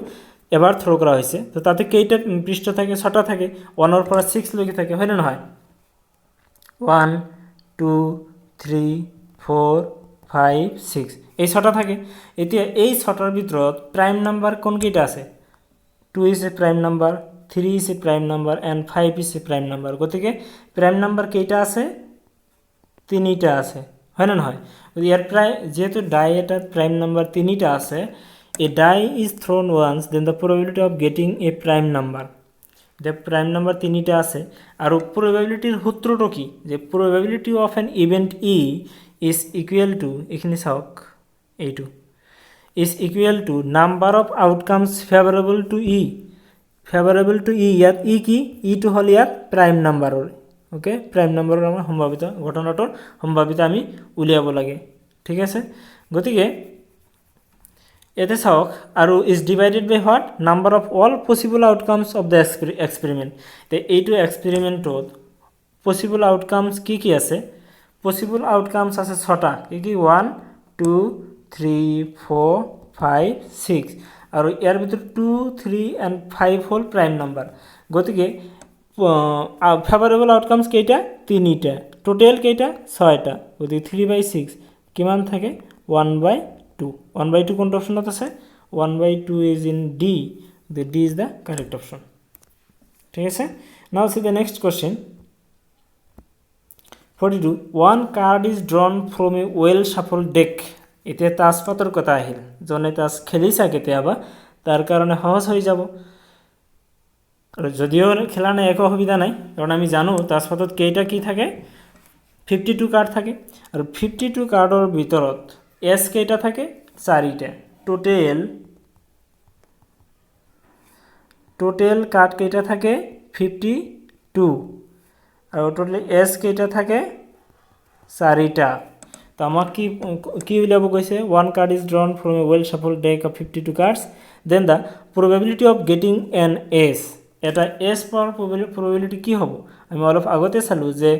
এবার থ্রো করা হয়েছে, তো তাতে কেইটা পৃষ্ঠ থাকে? 6টা থাকে, 1 পর 6 লিখে থাকে, হয় না হয়? 1 2 3 4 5 6 এই 6টা থাকে। এতিয়া এই 6টার ভিতৰত প্রাইম নাম্বার কোন কেইটা আছে? 2 is a prime number, 3 is a prime number and 5 is a prime number। গতিকে প্রাইম নাম্বার কেইটা আছে? 3টা আছে, হয় না হয়? ইয়ার প্রায় যেহেতু ডাই এটার প্রাইম নাম্বার 3টা আছে, a die is thrown once then the probability of getting a prime number, the prime number 3টা আছে। আর প্রবাবিলিটির সূত্রটা কি? যে probability of an event E is equal to, এখানে চাওক এইটো, is equal to number of outcomes favorable to E, favorable to E, ইয়াত E কি? E টো হল ইয়াত প্রাইম নাম্বাৰৰ, ওকে, প্ৰাইম নাম্বাৰৰ আমাৰ সম্ভাৱিতা, ঘটনাটোৰ সম্ভাৱিতা আমি উলিয়াব লাগে, ঠিক আছে? গতিকে এতে চাওক, আৰু is divided by what? Number of all possible outcomes of the experiment. তে এইটো এক্সপেৰিমেণ্টত পচিবল আউটকামছ কি কি আছে? পচিবল আউটকামছ আছে 6টা, কি কি? 1 2 3 4 5 6, আৰু ইয়াৰ ভিতৰত 2 3 and 5 হ'ল প্ৰাইম নাম্বাৰ। গতিকে ফেভাৰেবল আউটকামছ কেইটা? 3টা। টোটেল কেইটা? 6টা। গতিকে 3/6 কিমান থাকে? 1/2। 1/2 কোনটো অপশনত আছে? 1/2 is in D, the D is the correct option, ঠিক আছে? Now see the next question, 42, one card is drawn from a well shuffled deck। এতিয়া তাজপাতৰ কথা আহিল, জনে তাজ খেলিছা কেতিয়াবা, তাৰ কাৰণে সহজ হৈ যাব। আৰু যদিও খেলা নাই একো অসুবিধা নাই, কাৰণ আমি জানো তাজপাতত কেইটা কি থাকে? 52 কাৰ্ড থাকে, আৰু 52 কাৰ্ডৰ ভিতৰত এছ কেইটা থাকে? 4টা। টোটেল কাৰ্ড কেইটা থাকে? 52, আৰু টোটেল এস কেইটা থাকে? 4টা। তো আমাক কি উলিয়াব কৈছে? One card is drawn from a well shuffle deck of 52 cards, then the probability of getting an ace. এটা এস পাওয়ার প্রবাবিলিটি কি হ'ব? আমি অলপ আগতে চালোঁ যে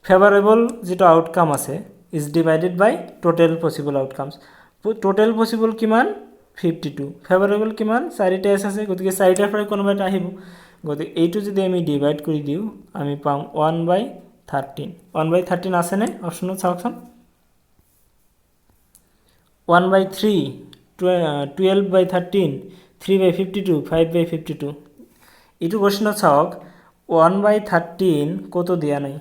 ফেভারেবল যেটো আউটকাম আছে is divided by total possible outcomes. Total possible কিমান? 52, ফেভারেবল কিমান? 4টা এস আছে, গতিকে 4টাৰ পৰা কোনোবা এটা আহিব। গতিকে এইটো যদি আমি ডিভাইড কৰি দিওঁ, আমি পাম 1/13। 1/13 আছেনে অপশ্যনত? চাওকচোন, 1/3, 12/13, 3/52, 5/52। এইটো কোশ্চেনত চাওক 1/13 কত দিয়া নাই?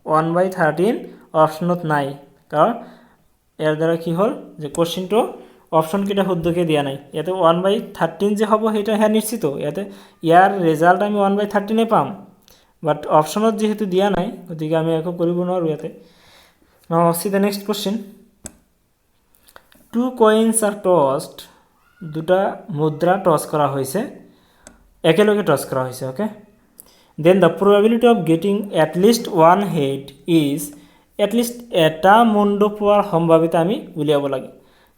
1/13 অপশ্যনত নাই, কাৰণ ইয়াৰ দ্বাৰা কি হ'ল যে কোশ্চেনটো অপশ্যন কেইটা শুদ্ধকে দিয়া নাই। ইয়াতে 1/13 যে হ'ব সেইটো হ্যাঁ নিশ্চিত, ইয়াতে ইয়াৰ রেজাল্ট আমি 1/13 পাম, বাট অপশ্যনত যেহেতু দিয়া নাই গতিকে আমি একো কৰিব নোৱাৰোঁ ইয়াতে। নাও see the next question, 2 coins are tossed, দুটা মুদ্রা টস করা হয়েছে, একেলগে টস করা হয়েছে, okay. Then the probability of getting at least one head is, at least এটা মুণ্ড পোৱাৰ সম্ভাৱিতা আমি উলিয়াব লাগে।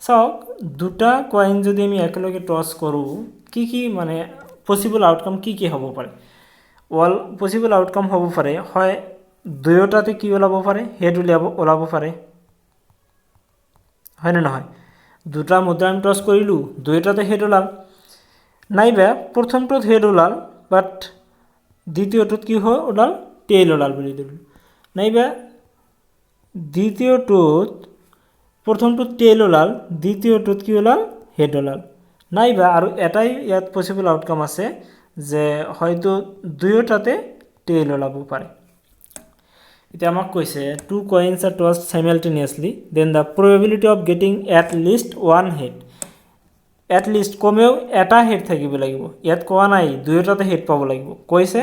চাওক, দুটা কইন যদি আমি একেলগে টস কৰোঁ, কি কি মানে পচিবল আউটকাম কি কি হ'ব পাৰে? অল পচিবল আউটকাম হ'ব পাৰে, হয় দুয়োটাতে কি ওলাব পাৰে? হেড ওলাব পাৰে, হয় নে নহয়? দুটা মুদ্ৰা আমি টস কৰিলোঁ, দুয়োটাতে হেড ওলাল, নাইবা প্ৰথমটোত হেড ওলাল বাট দ্বিতীয়টোত কি হয় ওলাল? টেইল ওলাল বুলি ধৰিলোঁ, নাইবা দ্বিতীয়টোত প্ৰথমটোত টেইল ওলাল, দ্বিতীয়টোত কি ওলাল? হেড ওলাল, নাইবা আৰু এটাই ইয়াত পচিবল আউটকাম আছে যে হয়তো দুয়োটাতে টেইল ওলাব পাৰে। এতিয়া আমাক কৈছে 2 coins are tossed simultaneously, then the probability of getting at least one head, at least কমেও এটা হেড থাকিব লাগিব। ইয়াত কোৱা নাই দুয়োটাতে হেড পাব লাগিব, কৈছে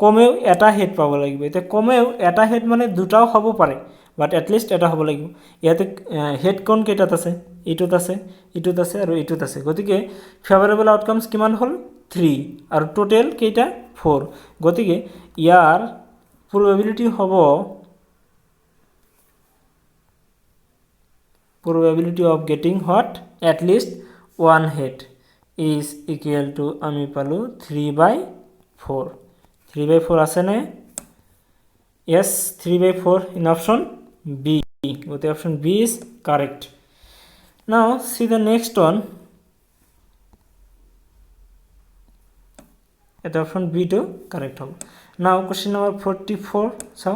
কমেও এটা হেড পাব লাগিব। এতিয়া কমেও এটা হেড মানে দুটাও হ'ব পাৰে, বাট এটলিষ্ট এটা হ'ব লাগিব। ইয়াতে হেড কোন কেইটাত আছে? এইটোত আছে, এইটোত আছে আৰু এইটোত আছে। গতিকে ফেভাৰেবল আউটকামছ কিমান হ'ল? 3, আৰু টোটেল কেইটা? 4। গতিকে ইয়াৰ probability হ'ব, probability of getting what? At least one head is equal to, আমি পালো 3/4। 3/4 আছে নে? Yes, 3/4 in option B. The option B is correct. Now see the next one, এটা অপশন বি টো কারেক্ট হ'ব নাও কোশ্চেন নম্বৰ 44 চাও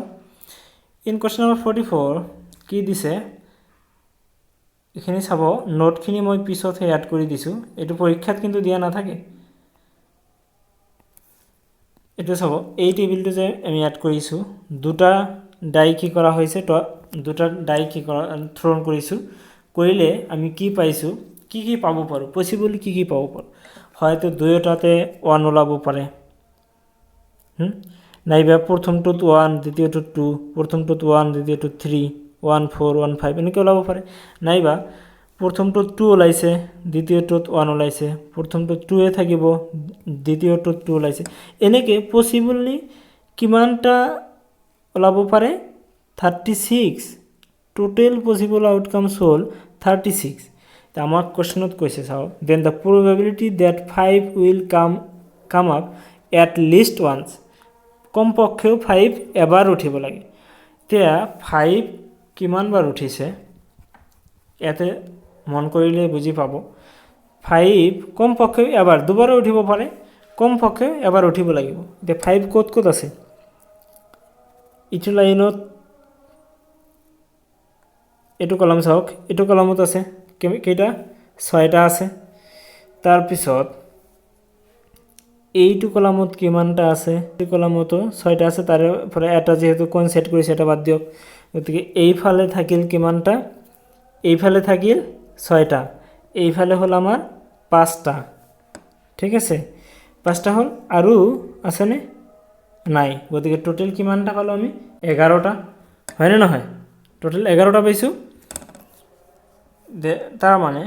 in question number 44 কি দিছে এখানে চাব নোটখিনি মই পিছতহে এড কৰি দিছো এটো পৰীক্ষাত কিন্তু দিয়া নাথাকে এটো চাব এই টেবিলটো যে আমি এড কৰিছো দুটা ডাই কি কৰা হৈছে তো দুটা ডাই কি কৰা থ্ৰন কৰিছো কৰিলে আমি কি পাইছো কি পাব পাৰো পসিবল কি পাব পাৰো হয়তো দুয়োটাতে 1 ওলাব পাৰে নাইবা প্ৰথমটোত 1 দ্বিতীয়টোত 2 প্ৰথমটোত 1 দ্বিতীয়টোত 3 1 4 1 5 এনেকৈ ওলাব পাৰে নাইবা প্ৰথমটোত 2 ওলাইছে দ্বিতীয়টোত 1 ওলাইছে প্ৰথমটোত 2 এ থাকিব দ্বিতীয়টোত 2 ওলাইছে এনেকৈ পসিবলি কিমানটা ওলাব পাৰে 36 টোটাল পসিবল আউটকামস হল 36 তা আমাক কোশ্চেনত কৈছে চাও then the probability that 5 will come up at least once কমপক্ষেও 5 এবাৰ উঠিব লাগে তেতিয়া 5 কিমান বাৰ উঠিছে এতে মন কৰিলে বুজি পাব 5 কমপক্ষেও এবাৰ দুবাৰ উঠিব পাৰে কমপক্ষেও এবাৰ উঠিব লাগিব তে 5 ক'ত আছে ইটো লাইনত এটো কলম চাওক এটো কলমত আছে কেইটা 6টা আছে তাৰ পিছত এইটো কলমত কিমানটা আছে এই কলমতো 6টা আছে তাৰ পৰে এটা যেহেতু কোন সেট কৰিছে এটা বাদ দিওক গতিকে এইফালে থাকিল কিমানটা এইফালে থাকিল 6টা এইফালে হল আমাৰ 5টা ঠিক আছে 5টা হল আৰু আছে নে নাই গতিকে টোটাল কিমানটা পালো আমি 11টা হয় না নহয় টোটাল 11টা পাইছো তার মানে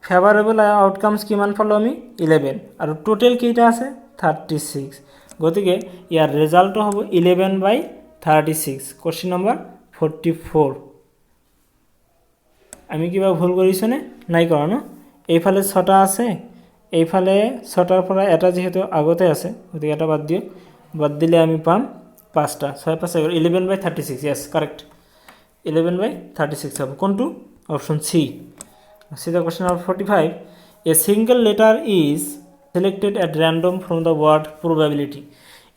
ফেভারেবল আউটকামস কিমান পালো আমি 11 আর টোটাল কেইটা আছে 36 গতিকে ইয়ার রেজাল্ট হবে 11/36 কোশ্চেন নাম্বার 44 আমি কিবা ভুল কৰিছো নে নাই কৰা ন এইফালে 6টা আছে এইফালে 6টাৰ পৰা এটা যেহেতু আগতে আছে গতিকে এটা বাদ দিও বাদ দিলে আমি পাম 5টা 6 5 11/36 यस करेक्ट 11/36 হবে কোনটো option C See the question number 45. A single letter is selected at random from the word probability.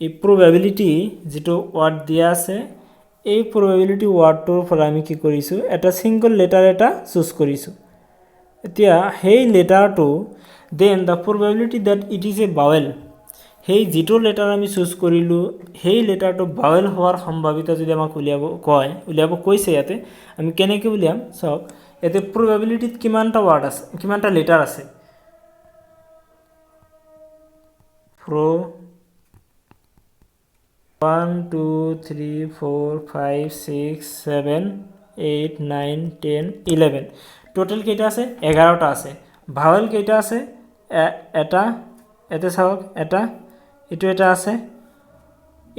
এই probability যেটো word দিয়া আছে এই probability wordটোৰ পৰা আমি কি কৰিছো এটা single letter এটা চুজ কৰিছো এতিয়া সেই লেটাৰটো then the probability that it is a vowel সেই যেটো লেটাৰ আমি চুজ কৰিলো সেই লেটাৰটো vowel হোৱাৰ সম্ভাৱিতা যদি আমাক উলিয়াব কৈছে ইয়াতে আমি কেনেকৈ উলিয়াম সব এতে probability কিমানটা ওয়ার্ড আছে কিমানটা লেটার আছে pro 1 2 3 4 5 6 7 8 9 10 11 টোটাল কেইটা আছে 11টা আছে ভাওয়েল কেইটা আছে এটা এতে চাওক এটা এটা আছে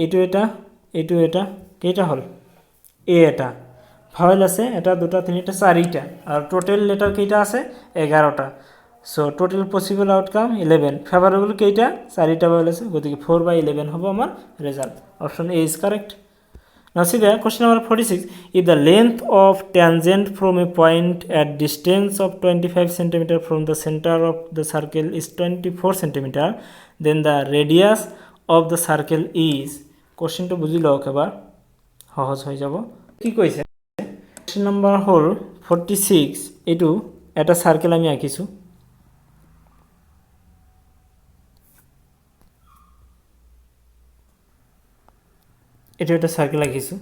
এটা কেইটা হল এটা ভাওয়েল আছে এটা দুটা তিনটা চাৰিটা আর টোটাল লেটার কেইটা আছে 11টা so total possible outcome 11 favourable কেইটা চাৰিটা ভাওয়েল আছে গতিকে 4/11 হ'ব আমাৰ result option A is correct now see the question number 46 if the length of tangent from a point at distance of 25 cm from the center of the circle is 24 cm then the radius of the circle is কোশ্চেনটো বুজি লওক এবাৰ সহজ হৈ যাব কি কৈছে question number হল 46 এটু এটা সার্কেল আমি আঁকিছো এটু এটা সার্কেল আঁকিছো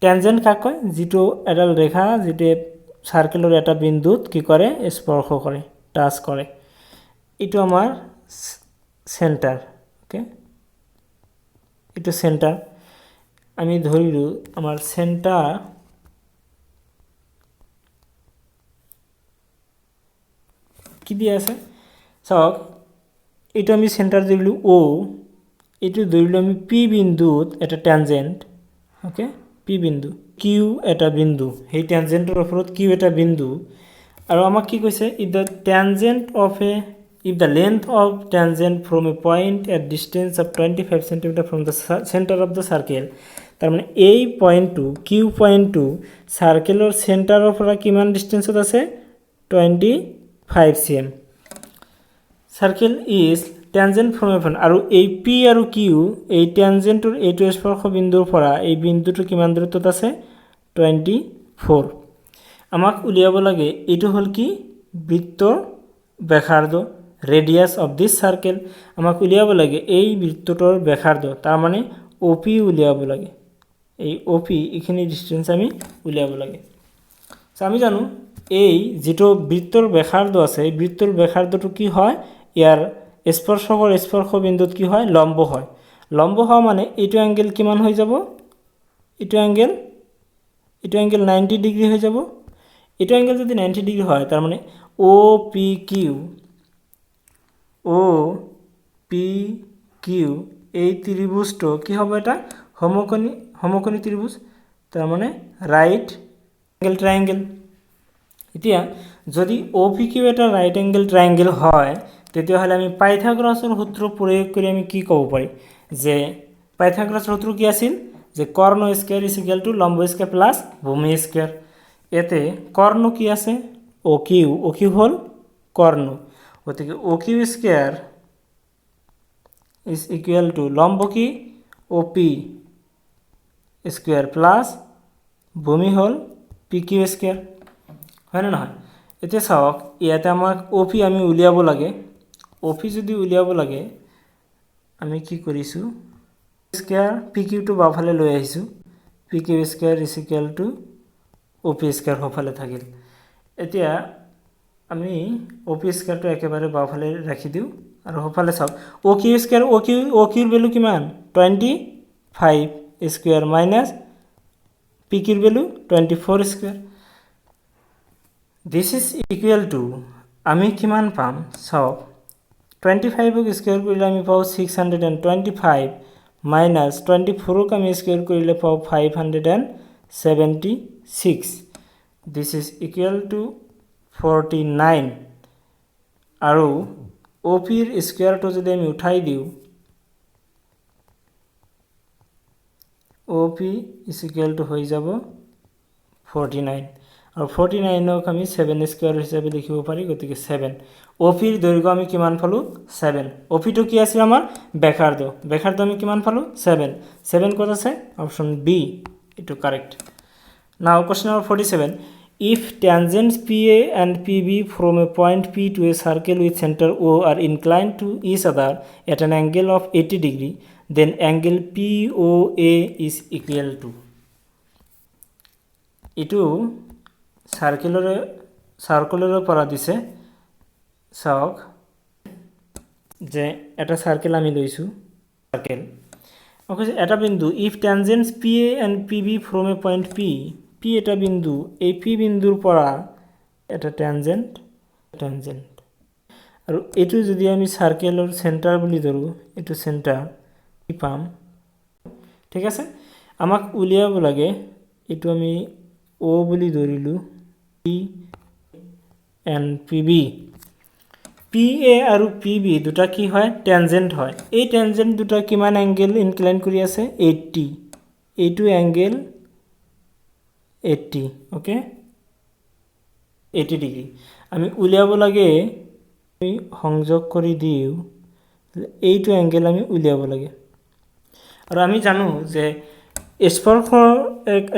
ট্যানজেন্ট কাক কয় যেটো এডাল রেখা যেটো সাৰ্কেলৰ এটা বিন্দুত কি কৰে স্পৰ্শ কৰে টাচ কৰে এটু আমাৰ সেন্টাৰ ওকে এটু সেন্টাৰ আমি ধৰিলো আমাৰ সেন্টাৰ কি দিয়া আছে চাওক এটু আমি সেন্টাৰ দিলু ও এটু ধৰিলো আমি পি বিন্দুত এটা ট্যানজেন্ট ওকে পি বিন্দু কিউ এটা বিন্দু এই ট্যানজেন্টৰ ওপৰত কিউ এটা বিন্দু আৰু আমাক কি কৈছে if the tangent of A if the length of tangent from a point at distance of 25 cm from the center of the circle তার মানে এই পয়েন্টটো কিউ পয়েন্টটো সাৰ্কেলৰ সেন্টাৰৰ পৰা কিমান ডিস্টেন্সত আছে 25 cm circle is tangent from a point আৰু এই P আৰু Q এই টেনজেণ্টৰ এইটো স্পৰ্শ বিন্দুৰ পৰা এই বিন্দুটো কিমান দূৰত্বত আছে 24 আমাক উলিয়াব লাগে এইটো হল কি বৃত্তৰ ব্যাসাৰ্ধ ৰেডিয়াস অফ দিস সাৰ্কেল আমাক উলিয়াব লাগে এই বৃত্তটোৰ ব্যাসাৰ্ধ তাৰ মানে ওপি উলিয়াব লাগে এই ওপি এখিনি ডিসটেন্স আমি উলিয়াব লাগে সো আমি জানো এই যেটো বৃত্তৰ ব্যাসাৰ্ধ আছে এই বৃত্তৰ ব্যাসাৰ্ধটো কি হয় ইয়াৰ স্পৰ্শকৰ স্পৰ্শ বিন্দুত কি হয় লম্ব হওয়া মানে এইটো অ্যাঙ্গেল কিমান হৈ যাব এইটো অ্যাঙ্গেল 90 ডিগ্ৰী হৈ যাব এইটো অ্যাঙ্গেল যদি 90 ডিগ্ৰী হয় তাৰ মানে ও পি কিউ এই ত্রিভুজটো কি হবে এটা সমকোণী ত্রিভুজ তার মানে রাইট অ্যাঙ্গেল ট্রায়াঙ্গেল এতিয়া যদি OPQ এটা রাইট অ্যাঙ্গেল ট্রায়াঙ্গেল হয় তেতিয়াহলে আমি পাইথাগোৰাসৰ সূত্ৰ প্ৰয়োগ কৰি আমি কি ক'ব পাৰি যে পাইথাগোৰাসৰ সূত্ৰ কি আছিল যে কৰ্ণ স্কয়াৰ = লম্ব স্কয়াৰ প্লাস ভূমি স্কয়াৰ এতে কর্ণ কি আছে OQ হল কর্ণ গতিকে OQ square is equal to লম্ব কি OP স্কয়ার প্লাস ভূমি হল PQ স্কয়ার হয় না নহয় এতিয়া চাওক ইয়াতে আমাক OP আমি উলিয়াব লাগে OP যদি উলিয়াব লাগে আমি কি কৰিছো স্কয়ার PQ টো বাফালে লৈ আহিছো PQ square is equal to OP square হফালে থাকিল এতিয়া আমি OP স্কয়ারটো একেবাৰে বাফালে ৰাখি দিও আৰু হফালে চাওক OQ স্কয়ার OQ এর ভ্যালু কিমান 25 স্কয়ার মাইনাস PQ এর value 24 square this is equal to আমি কিমান পাম চাওক 25 ক স্কয়ার কৰিলে আমি পাও 625 মাইনাস 24 ক আমি স্কয়াৰ কৰিলে পাও 576 this is equal to 49 আৰু OP এৰ স্কয়াৰটো যদি আমি উঠাই দিও OP = হৈ যাব 49 আৰু 49 ক আমি 7 স্কয়াৰ হিচাপে লিখিব পাৰি গতিকে 7 OP এৰ দৈৰ্ঘ্য আমি কিমান পালো 7 OP টো কি আছিল আমাৰ ব্যাসাৰ্ধ আমি কিমান পালো 7 কত আছে অপশন বি এটো correct now question number 47 if tangents PA and PB from a point P to a circle with center O are inclined to each other at an angle of 80 degree then angle POA is equal to এটো সার্কেলের পৰা দিছে চাওক যে এটা circle আমি লৈছো circle okay এটা বিন্দু if tangents PA and PB from a point P এটা বিন্দু এই P বিন্দুৰ পৰা এটা ট্যানজেন্ট আৰু এটো যদি আমি সাৰ্কেলৰ সেন্টাৰ বুলি ধৰো এটো সেন্টার কি পাম ঠিক আছে আমাক উলিয়াব লাগে এটো আমি O বুলি ধৰিলো P and PB PA আৰু PB দুটা কি হয় ট্যানজেন্ট হয় এই ট্যানজেন্ট দুটা কিমান অ্যাঙ্গেল ইনক্লাইন কৰি আছে 80 এইটো অ্যাঙ্গেল 80 ওকে 80 ডিগ্ৰী আমি উলিয়াব লাগে আমি সংযোগ কৰি দিও এইটো অ্যাঙ্গেল আমি উলিয়াব লাগে আৰু আমি জানো যে স্পৰ্শ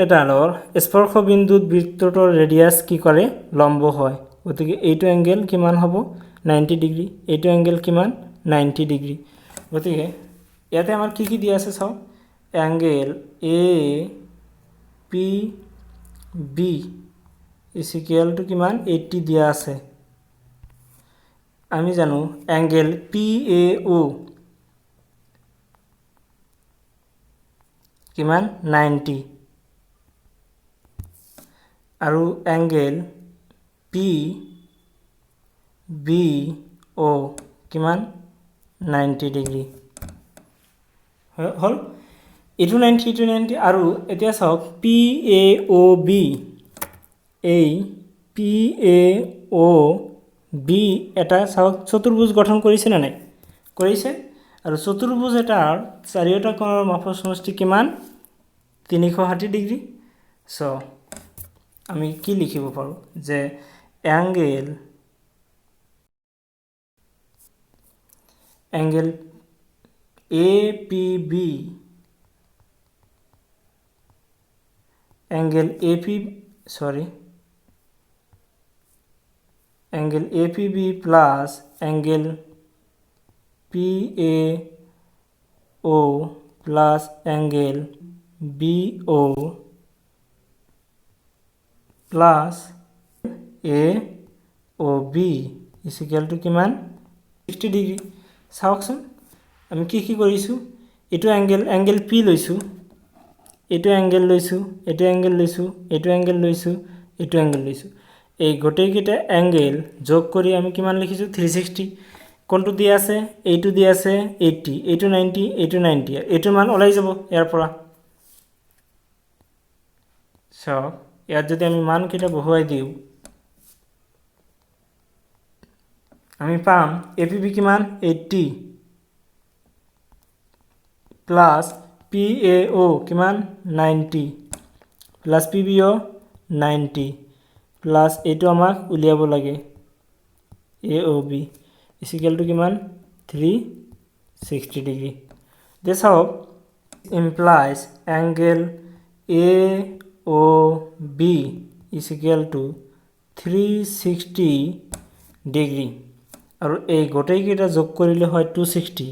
এডালৰ স্পৰ্শ বিন্দুত বৃত্তটোৰ ৰেডিয়াস কি কৰে লম্ব হয় গতিকে এইটো অ্যাঙ্গেল কিমান হ'ব 90 ডিগ্ৰী এইটো অ্যাঙ্গেল কিমান 90 ডিগ্ৰী গতিকে ইয়াতে আমাৰ কি কি দিয়া আছে চাও angle APB is equal to কিমান 80 দিয়া আছে আমি জানো অ্যাঙ্গেল PAO কিমান 90 আৰু অ্যাঙ্গেল PBO কিমান 90 ডিগ্ৰী হল এটো 90 আৰু এতিয়া চাওক PAOB এই PAOB এটা চাওক চতুৰ্ভুজ গঠন কৰিছে না নাই কৰিছে আৰু চতুৰ্ভুজ এটাৰ চাৰিওটা কোণৰ মাপৰ সমষ্টি কিমান 360 ডিগ্ৰী সো আমি কি লিখিব পাৰো যে angle angle APB angle APB plus angle PAO plus angle BO plus A O B equal to কিমান 60 ডিগ্ৰী। চাওকচোন আমি কি কৰিছোঁ, এইটো এংগেল পি লৈছোঁ, এইটো এংগেল লৈছোঁ, এইটো এংগেল লৈছোঁ, এইটো এংগেল লৈছোঁ, এইটো এংগেল লৈছোঁ। এই গোটেইকেইটা এংগেল যোগ কৰি আমি কিমান লিখিছোঁ 360। কোনটো দিয়া আছে, এইটো দিয়া আছে 80, এইটো 90, এইটো 90, এইটোৰ মান ওলাই যাব ইয়াৰ পৰা। চাওক ইয়াত যদি আমি মানকেইটা বহুৱাই দিওঁ আমি পাম এপিবি কিমান 80 প্লাছ পিএও কিমান 90 প্লাছ পিবিও 90 প্লাছ এইটো আমাক উলিয়াব লাগে এওবি ইকুয়াল টু কিমান 360 ডিগ্ৰী। দে চাওক implies angle AOB equal to 360 degree আৰু এই গোটেইকেইটা যোগ কৰিলে হয় 260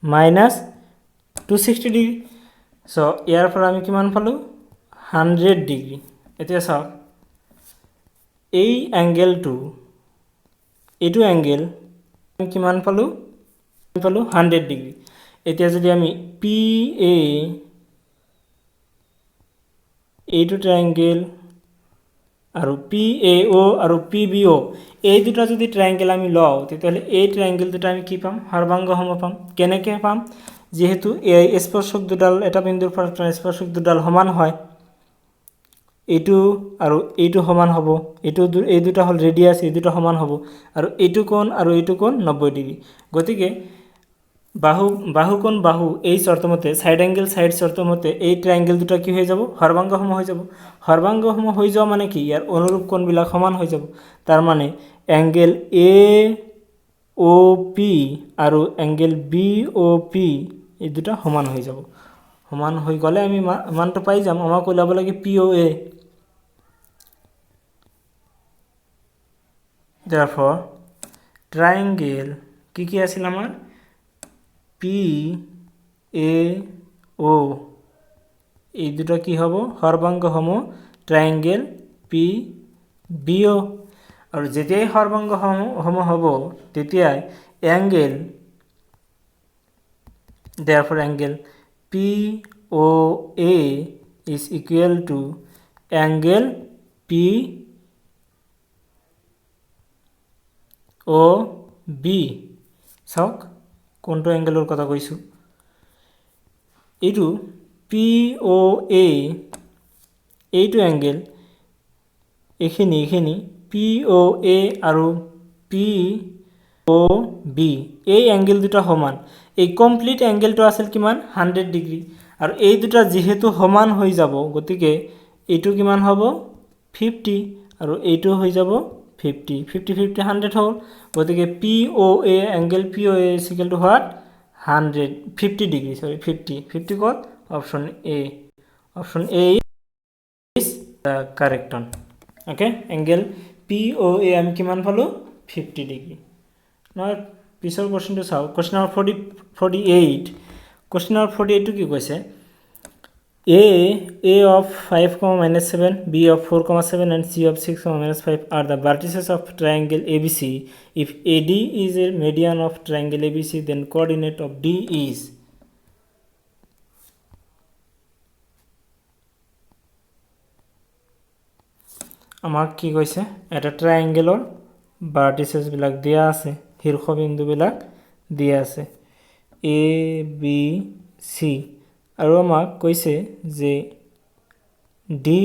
মাইনাছ 260 ডিগ্ৰী। সো ইয়াৰ পৰা আমি কিমান পালোঁ 100 ডিগ্ৰী। এতিয়া চাওক এই এংগেলটো এইটো এংগেল আমি কিমান পালোঁ 100 ডিগ্ৰী। এতিয়া যদি আমি পি এ এইটো ট্ৰায়াঙ্গেল আৰু পি এ অ আৰু পি বি অ এই দুটা যদি ট্ৰায়াঙ্গেল আমি লওঁ তেতিয়াহ'লে এই ট্ৰায়াঙ্গেল দুটা আমি কি পাম সৰ্বাংগ সম পাম। কেনেকৈ পাম, যেহেতু এই স্পৰ্শক দুডাল এটা বিন্দুৰ পৰা স্পৰ্শক দুডাল সমান হয়, এইটো আৰু এইটো সমান হ'ব, এই দুটা হ'ল ৰেডিয়াছ, এই দুটা সমান হ'ব আৰু এইটো কোণ আৰু এইটো কোণ 90 ডিগ্ৰী। গতিকে বাহু কোণ বাহু এই শর্তমতে সাইড অ্যাঙ্গেল সাইড শর্তমতে এই ট্রায়াঙ্গেল দুটা কি হয়ে যাব সর্বাঙ্গসম হয়ে যাব। সর্বাঙ্গসম হয়ে যাওয়া মানে কি ইয়ার অনুরূপ কোণবিলাক সমান হয়ে যাব। তার মানে অ্যাঙ্গেল এ ও পি আৰু অ্যাঙ্গেল বি ও পি এই দুটা সমান হয়ে যাব। সমান হয়ে গ'লে আমি মানটো পাই যাম। আমাক ওলাব লাগে পি ও এ। therefore ট্রায়াঙ্গেল কি আছিল আমার পি এ ও এই দুটো কি হব সর্বাঙ্গ সম ট্রায়াঙ্গেল পি বি ও। আর যেতিয়াই সর্বাঙ্গ সম হব তেতিয়াই angle therefore angle P O A is equal to angle P O B. চাওক কোনটো এংগেলৰ কথা কৈছো, এইটো পি ও এ এইটো এংগেল এইখিনি পি ও এ আৰু পি ও বি এই এংগেল দুটা সমান। এই কমপ্লিট এংগেলটো আছিল কিমান 100 ডিগ্ৰী আৰু এই দুটা যেহেতু সমান হৈ যাব গতিকে এইটো কিমান হ'ব 50 আৰু এইটো হৈ যাব 50 50 50 100 হ'ল। গতিকে P O A angle P O A is equal to what 50 degree 50 ক'ত option A. Option A is the correct one. Okay, angle P O A আমি কিমান পালোঁ 50 ডিগ্ৰী। নহয় পিছৰ কোৱেশ্চনটো চাওঁ। কোৱেশ্চন নম্বৰ 48 কোৱেশ্চন নম্বৰ 48টো কি কৈছে A of 5, -7, B of 4, 7 and C of 6, -5 are the vertices of triangle ABC. If AD is a median of triangle ABC, then coordinate of D is আমাক কি কৈছে এটা ট্ৰায়াঙ্গেলৰ ভাৰ্টিসেছ বিলাক দিয়া আছে, শীৰ্ষবিন্দু বিলাক দিয়া আছে এ বি সি আৰু আমাক কৈছে যে D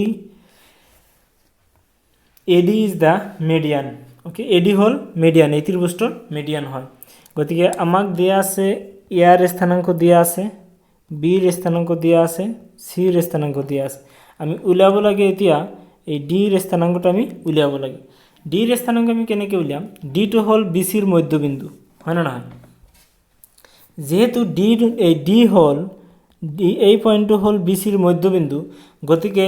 AD is the median. Okay, AD হল মিডিয়ান, এই ত্ৰিভুজটোৰ মিডিয়ান হয়। গতিকে আমাক দিয়া আছে ইয়াৰ স্থানাংক দিয়া আছে, বিৰ স্থানাংক দিয়া আছে, সিৰ স্থানাংক দিয়া আছে। আমি উলিয়াব লাগে এতিয়া এই ডিৰ স্থানাংকটো আমি উলিয়াব লাগে। ডিৰ স্থানাংক আমি কেনেকৈ উলিয়াম, ডিটো হ'ল বিচিৰ মধ্যবিন্দু হয় না নহয়। যেহেতু ডি হল এই পয়েন্টটো হল বিসির মধ্যবিন্দু, গতিকে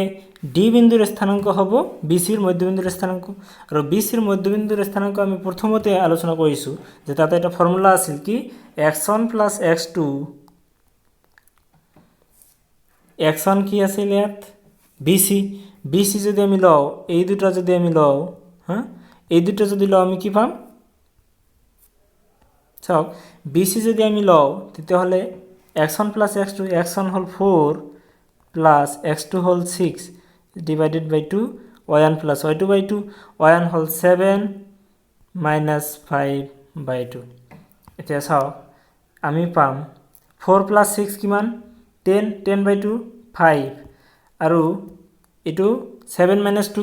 ডি বিন্দুর স্থানাঙ্ক হ'ব বিসিৰ মধ্যবিন্দুৰ স্থানাঙ্ক। আৰু বিসিৰ মধ্যবিন্দুৰ স্থানাঙ্ক আমি প্ৰথমতে আলোচনা কৰিছোঁ যে তাতে এটা ফৰ্মুলা আছিল কি x1 প্লাছ x2, x1 কি আছিল ইয়াত বিসি, বিসি যদি আমি লওঁ এই দুটা যদি আমি লওঁ এই দুটা যদি লওঁ আমি কি পাম চাওক বিসি যদি আমি লওঁ তেতিয়াহ'লে x1 প্লাছ x2, x1 হল 4 প্লাছ x2 হল 6 ডিভাইডেড বাই 2 y1 প্লাছ y2 বাই 2, y1 হল 7 মাইনাছ 5 বাই 2। এতিয়া চাওক আমি পাম 4 প্লাছ 6 কিমান 10, 10 বাই 2 5, আৰু এইটো 7 minus 2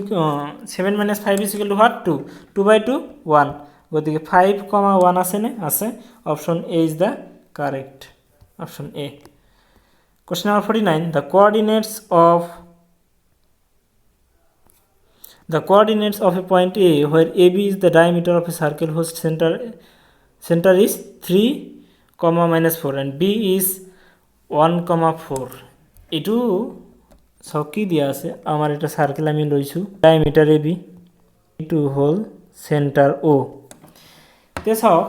7 minus 5 equal to what 2, 2 বাই 2 1, গতিকে 5, 1 আছেনে আছে, option A is the correct, option A. Question number 49, the coordinates of a point A where AB is the diameter of a circle whose center is 3, -4 and B is 1, 4, এইটো কি দিয়া আছে আমাৰ এটা circle আমি লৈছো ডায়ামিটাৰ AB, এইটো হল centre O। তে চাওক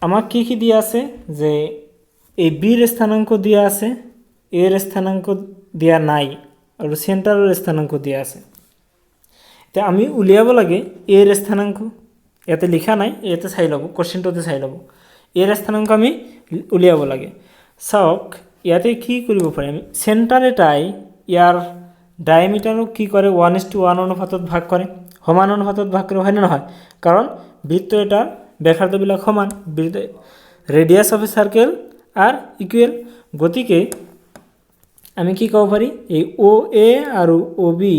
আমাক কি দিয়া আছে যে এই বিৰ স্থানাঙ্ক দিয়া আছে, এৰ স্থানাঙ্ক দিয়া নাই, আৰু সেন্টাৰৰ স্থানাঙ্ক দিয়া আছে। তে আমি উলিয়াব লাগে এর স্থানাঙ্ক, ইয়াতে লিখা নাই, ইয়াতে চাই ল'ব, কোশ্চেনটোতে চাই ল'ব, এর স্থানাঙ্ক আমি উলিয়াব লাগে। চাওক ইয়াতে কি কৰিব পাৰি আমি, সেন্টাৰ এটাই ইয়াৰ ডায়ামিটাৰক কি কৰে 1:1 অনুপাতত ভাগ কৰে, সমান অনুপাতত ভাগ কৰে, হয় না নহয়? কাৰণ বৃত্ত এটা ব্যাসাৰ্ধবিলাক সমান, radius of a circle are equal, গতিকে আমি কি ক'ব পাৰি এই ও এ আৰু O B,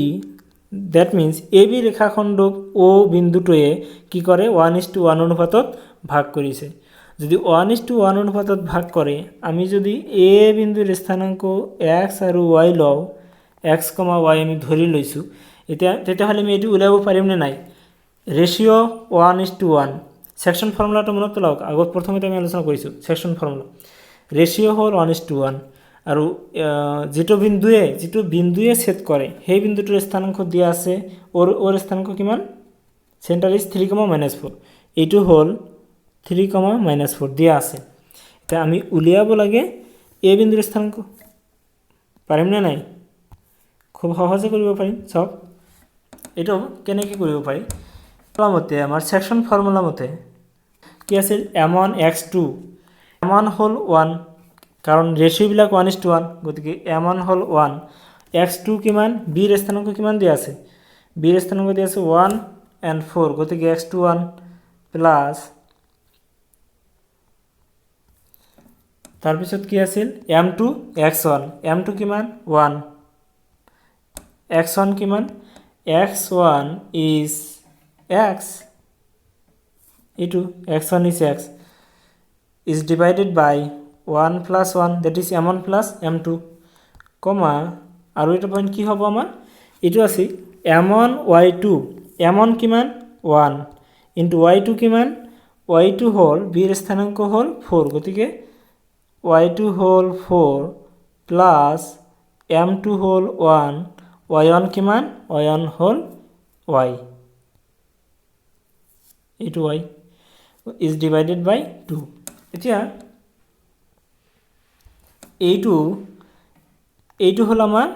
that means A B ৰেখাখণ্ডক ও বিন্দুটোৱে কি কৰে 1:1 অনুপাতত ভাগ কৰিছে। যদি 1:1 অনুপাতত ভাগ কৰে, আমি যদি এ বিন্দুৰ স্থানাঙ্ক x আৰু y লওঁ, x, y আমি ধৰি লৈছোঁ, তেতিয়াহ'লে আমি এইটো উলিয়াব পাৰিম নে নাই? ৰেচিঅ' 1:1, সেকশন ফৰ্মুলাটো মনত পেলাওক, আগত প্ৰথমতে আমি আলোচনা কৰিছোঁ সেকশন ফৰ্মুলা, ৰেচিঅ' হ'ল 1:1, আৰু যিটো বিন্দুৱে ছেদ কৰে সেই বিন্দুটোৰ স্থানাঙ্ক দিয়া আছে, ওৰ স্থানাঙ্ক কিমান, সেন্টাৰ ইজ 3, -4, এইটো হ'ল 3, -4 দিয়া আছে। এতিয়া আমি উলিয়াব লাগে এ বিন্দুৰ স্থানাঙ্ক, পাৰিম নে নাই? খুব সহজে কৰিব পাৰিম। চাওক এইটো কেনেকৈ কৰিব পাৰি, মতে আমাৰ সেকশন ফৰ্মুলা মতে কি আছিল m1 x2, m1 হ'ল 1 কাৰণ ৰেচিঅ'বিলাক 1:1, গতিকে m1 হ'ল 1, x2 কিমান, বিৰ স্থানাঙ্ক কিমান দিয়া আছে, বিৰ স্থানাঙ্ক দিয়া আছে 1 and 4, গতিকে x2 1 প্লাছ তাৰপিছত কি আছিল m2 x1, m2 কিমান 1, x1 কিমান, x1 is x, এইটো x1 is x is divided by 1 plus 1, that is m1 plus m2, কমা আৰু এটা পইণ্ট কি হ'ব আমাৰ, এইটো আছে m1 y2, m1 কিমান 1 ইনটু y2 কিমান, y2 হ'ল বিৰ স্থানাঙ্ক হ'ল 4, গতিকে y2 হ'ল 4 প্লাছ m2 হ'ল 1, y1 কিমান, y1 হ'ল y, এইটো y is divided by 2। এতিয়া এইটো হ'ল আমাৰ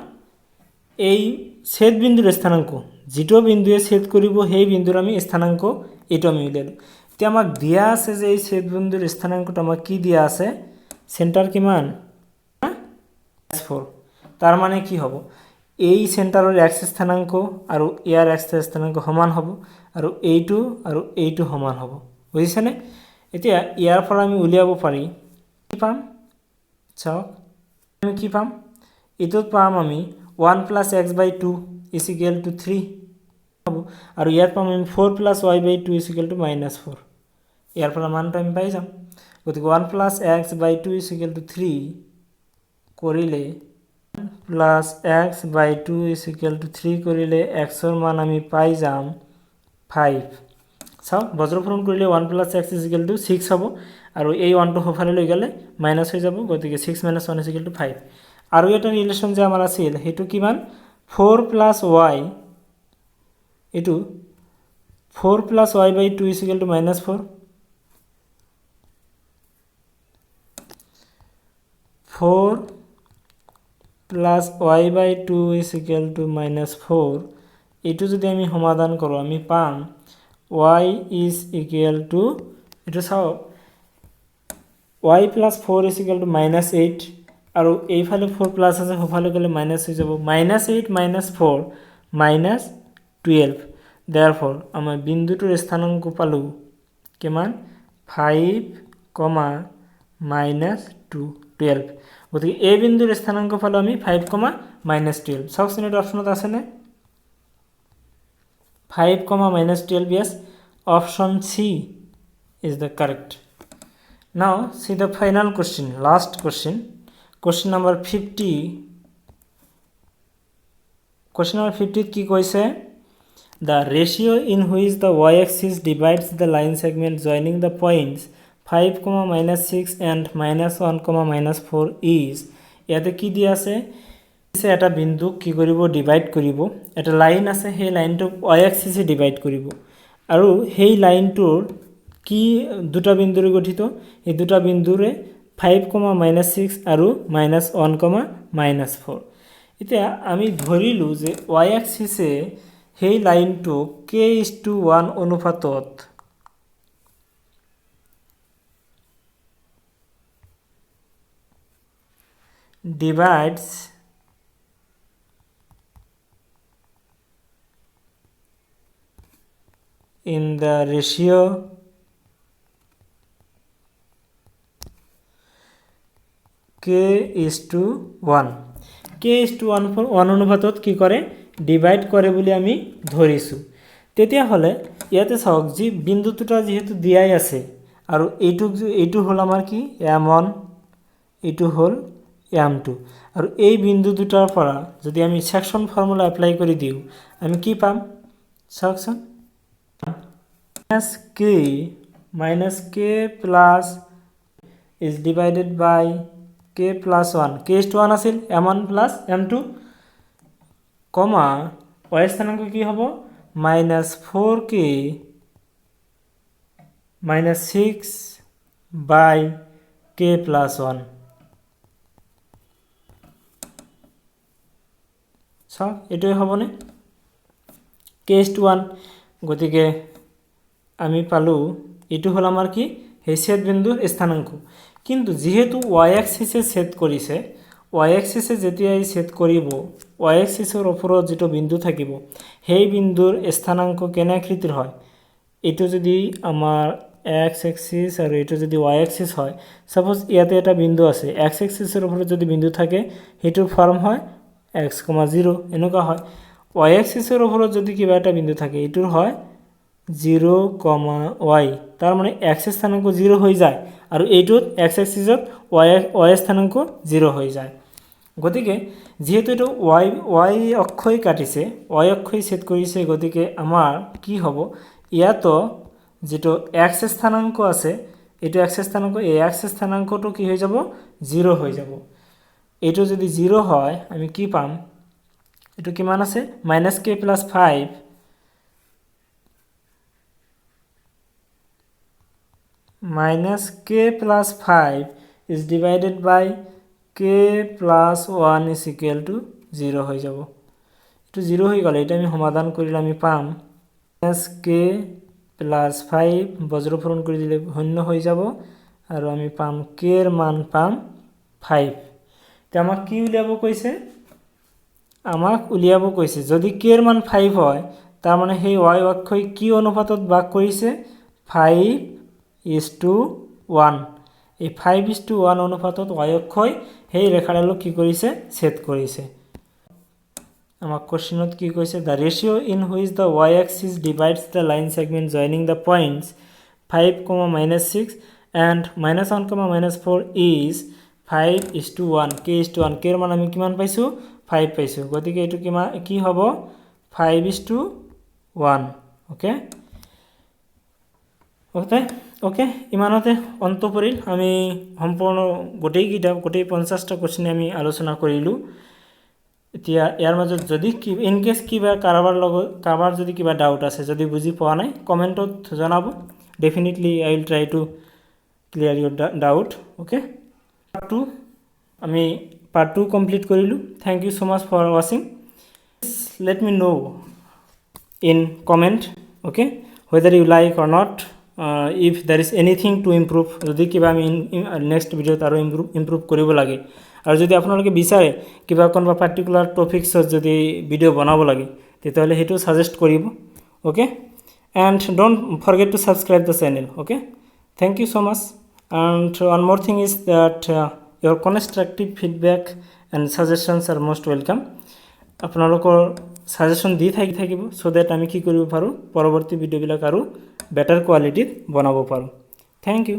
এই ছেদ বিন্দুৰ স্থানাঙ্ক, যিটো বিন্দুৱে ছেদ কৰিব সেই বিন্দুৰ আমি স্থানাঙ্ক, এইটো আমি উলিয়ালোঁ। এতিয়া আমাক দিয়া আছে যে এই ছেদ বিন্দুৰ স্থানাঙ্কটো আমাক কি দিয়া আছে, সেন্টাৰ কিমান 4, তাৰ মানে কি হ'ব এই সেন্টাৰৰ x স্থানাঙ্ক আৰু ইয়াৰ x স্থানাঙ্ক সমান হ'ব, আৰু এইটো সমান হ'ব, বুজিছেনে? এতিয়া ইয়াৰ পৰা আমি উলিয়াব পাৰি কি পাম, চাওক আমি কি পাম, এইটোত পাম আমি 1 plus x by 2 is equal to 3 হ'ব, আৰু ইয়াত পাম আমি 4 plus y by 2 is equal to -4, ইয়াৰ পৰা মানটো আমি পাই যাম, গতিকে 1 plus x by 2 is equal to 3 কৰিলে plus x by 2 is equal to 3 কৰিলে xৰ মান আমি পাই যাম 5। চাওক বজ্ৰপূৰণ কৰিলে 1 plus x is equal to 6 হ'ব, আৰু এই 1টো সোঁফালে লৈ গ'লে মাইনাছ হৈ যাব গতিকে 6 - 1 = 5 আৰু এটা ৰিলেশ্যন যে আমাৰ আছিল সেইটো কিমান 4 + y এইটো 4 + y/2 = -4 4 + y/2 = -4 এইটো যদি আমি সমাধান কৰোঁ আমি পাম y = এইটো চাওক y + 4 = -8 আৰু এইফালে 4 প্লাছ আছে সোঁফালে গ'লে মাইনাছ হৈ যাব -8 - 4 -12 therefore আমাৰ বিন্দুটোৰ স্থানাংক পালোঁ কিমান 5, -2 12 গতিকে এই বিন্দুৰ স্থানাংক পালোঁ আমি 5, -12 চাওকচোন এইটো অপশ্যনত আছেনে 5, -12 yes option C is the correct. Now see the final question, last question, question number 50. Question number 50 কি কৈছে the ratio in which the y-axis divides the line segment joining the points 5, -6 and -1, -4 is ইয়াতে কি দিয়া আছে এটা বিন্দু কি কৰিব ডিভাইড কৰিব এটা লাইন আছে সেই লাইনটো y-axis ডিভাইড কৰিব আৰু সেই লাইনটোৰ কি দুটা বিন্দুৰে গঠিত এই দুটা বিন্দুৰে 5, -6 আৰু -1, -4 এতিয়া আমি ধৰিলো যে y-axis সেই লাইনটো k:1 অনুপাতত divides in the ratio k:1 অনুপাতত কি কৰে ডিভাইড কৰে বুলি আমি ধৰিছো তেতিয়াহলে ইয়াতে চাওক যি বিন্দু দুটা যেহেতু দিয়াই আছে আৰু এইটো হল আমাৰ কি m1 এইটো হল m2 আৰু এই বিন্দু দুটাৰ পৰা যদি আমি সেকশন ফৰ্মুলা এপ্লাই কৰি দিও আমি কি পাম চাওকচোন -k plus is divided by k plus 1 k:1 আছিল m1 plus m2 y স্থানাঙ্ক কি হ'ব -4k -6 by k plus 1 so এটাই হবনে k:1 গতিকে আমি পালো এটো হল আমাৰ কি এই ছেদ বিন্দুৰ স্থানাঙ্ক কিন্তু যেহেতু y-axis ছেদ কৰিছে y-axis যেতিয়া ছেদ কৰিব y-axis ওপৰত যেটো বিন্দু থাকিব সেই বিন্দুৰ স্থানাঙ্ক কেনেকৃতিৰ হয় এটো যদি আমাৰ x-axis আৰু এটো যদি y-axis হয় সাপোজ ইয়াতে এটা বিন্দু আছে x-axis ওপৰত যদি বিন্দু থাকে হেতুৰ ফৰ্ম হয় x, 0 এনেকুৱা হয় y-axis ওপৰত যদি কিবা এটা বিন্দু থাকে এটোৰ হয় 0, y তাৰ মানে x স্থানাঙ্ক 0 হৈ যায় আৰু এইটোত x axisত y স্থানাঙ্ক 0 হৈ যায় গতিকে যেহেতু এটো y অক্ষই কাটিছে y অক্ষই ছেদ কৰিছে গতিকে আমাৰ কি হ'ব ইয়াতো যেটো x স্থানাঙ্ক আছে এটো x স্থানাঙ্ক এই x স্থানাঙ্কটো কি হৈ যাব 0 হৈ যাব এটো যদি 0 হয় আমি কি পাম এটো কিমান আছে -k + 5 -k plus 5 is divided by k plus 1 is equal to 0 হৈ যাব এটো 0 হৈ গলে এটা আমি সমাধান কৰিলে আমি পাম -k plus 5 বজ্ৰপূৰণ কৰি দিলে শূন্য হৈ যাব আৰু আমি পাম k এর মান পাম 5 তে আমাক কি উলিয়াব কৈছে যদি k এর মান 5 হয় তাৰ মানে সেই y অক্ষই কি অনুপাতত ভাগ কৰিছে 5:1 এই 5:1 অনুপাতত y অক্ষই সেই ৰেখাডালক কি কৰিছে ছেদ কৰিছে আমাক কোশ্চেনত কি কৈছে the ratio in which the y-axis divides the line segment joining the points 5, -6 and -1, -4 is 5:1 k:1 k এর মান আমি কিমান পাইছো 5 পাইছো গতিকে এটো কি হ'ব 5:1 ওকে ওকে ওকে ইমানতে অন্ত পৰিল আমি সম্পূৰ্ণ গোটেই 50টা কোৱেশ্চন আমি আলোচনা কৰিলোঁ এতিয়া ইয়াৰ মাজত যদি ইন কেছ কিবা কাৰোবাৰ যদি কিবা ডাউট আছে যদি বুজি পোৱা নাই কমেণ্টত জনাব definitely I will try to clear your doubt okay part 2 complete কৰিলোঁ thank you so much for watching let me know in comment okay whether you like or not if there is anything to improve যদি কিবা আমি next ভিডিওত আৰু improve কৰিব লাগে আৰু যদি আপোনালোকে বিচাৰে কিবা কোনোবা পাৰ্টিকুলাৰ টপিকছত যদি ভিডিও বনাব লাগে তেতিয়াহ'লে সেইটো সাজেষ্ট কৰিব okay and don't forget to subscribe the channel okay thank you so much and one more thing is that your constructive feedback and suggestions are most welcome আপোনালোকৰ সাজেশন দি থাকিব so that আমি কি কৰিব পাৰো পৰৱৰ্তী ভিডিওবিলাক আৰু better কোৱালিটিত বনাব পাৰো থ্যাংক ইউ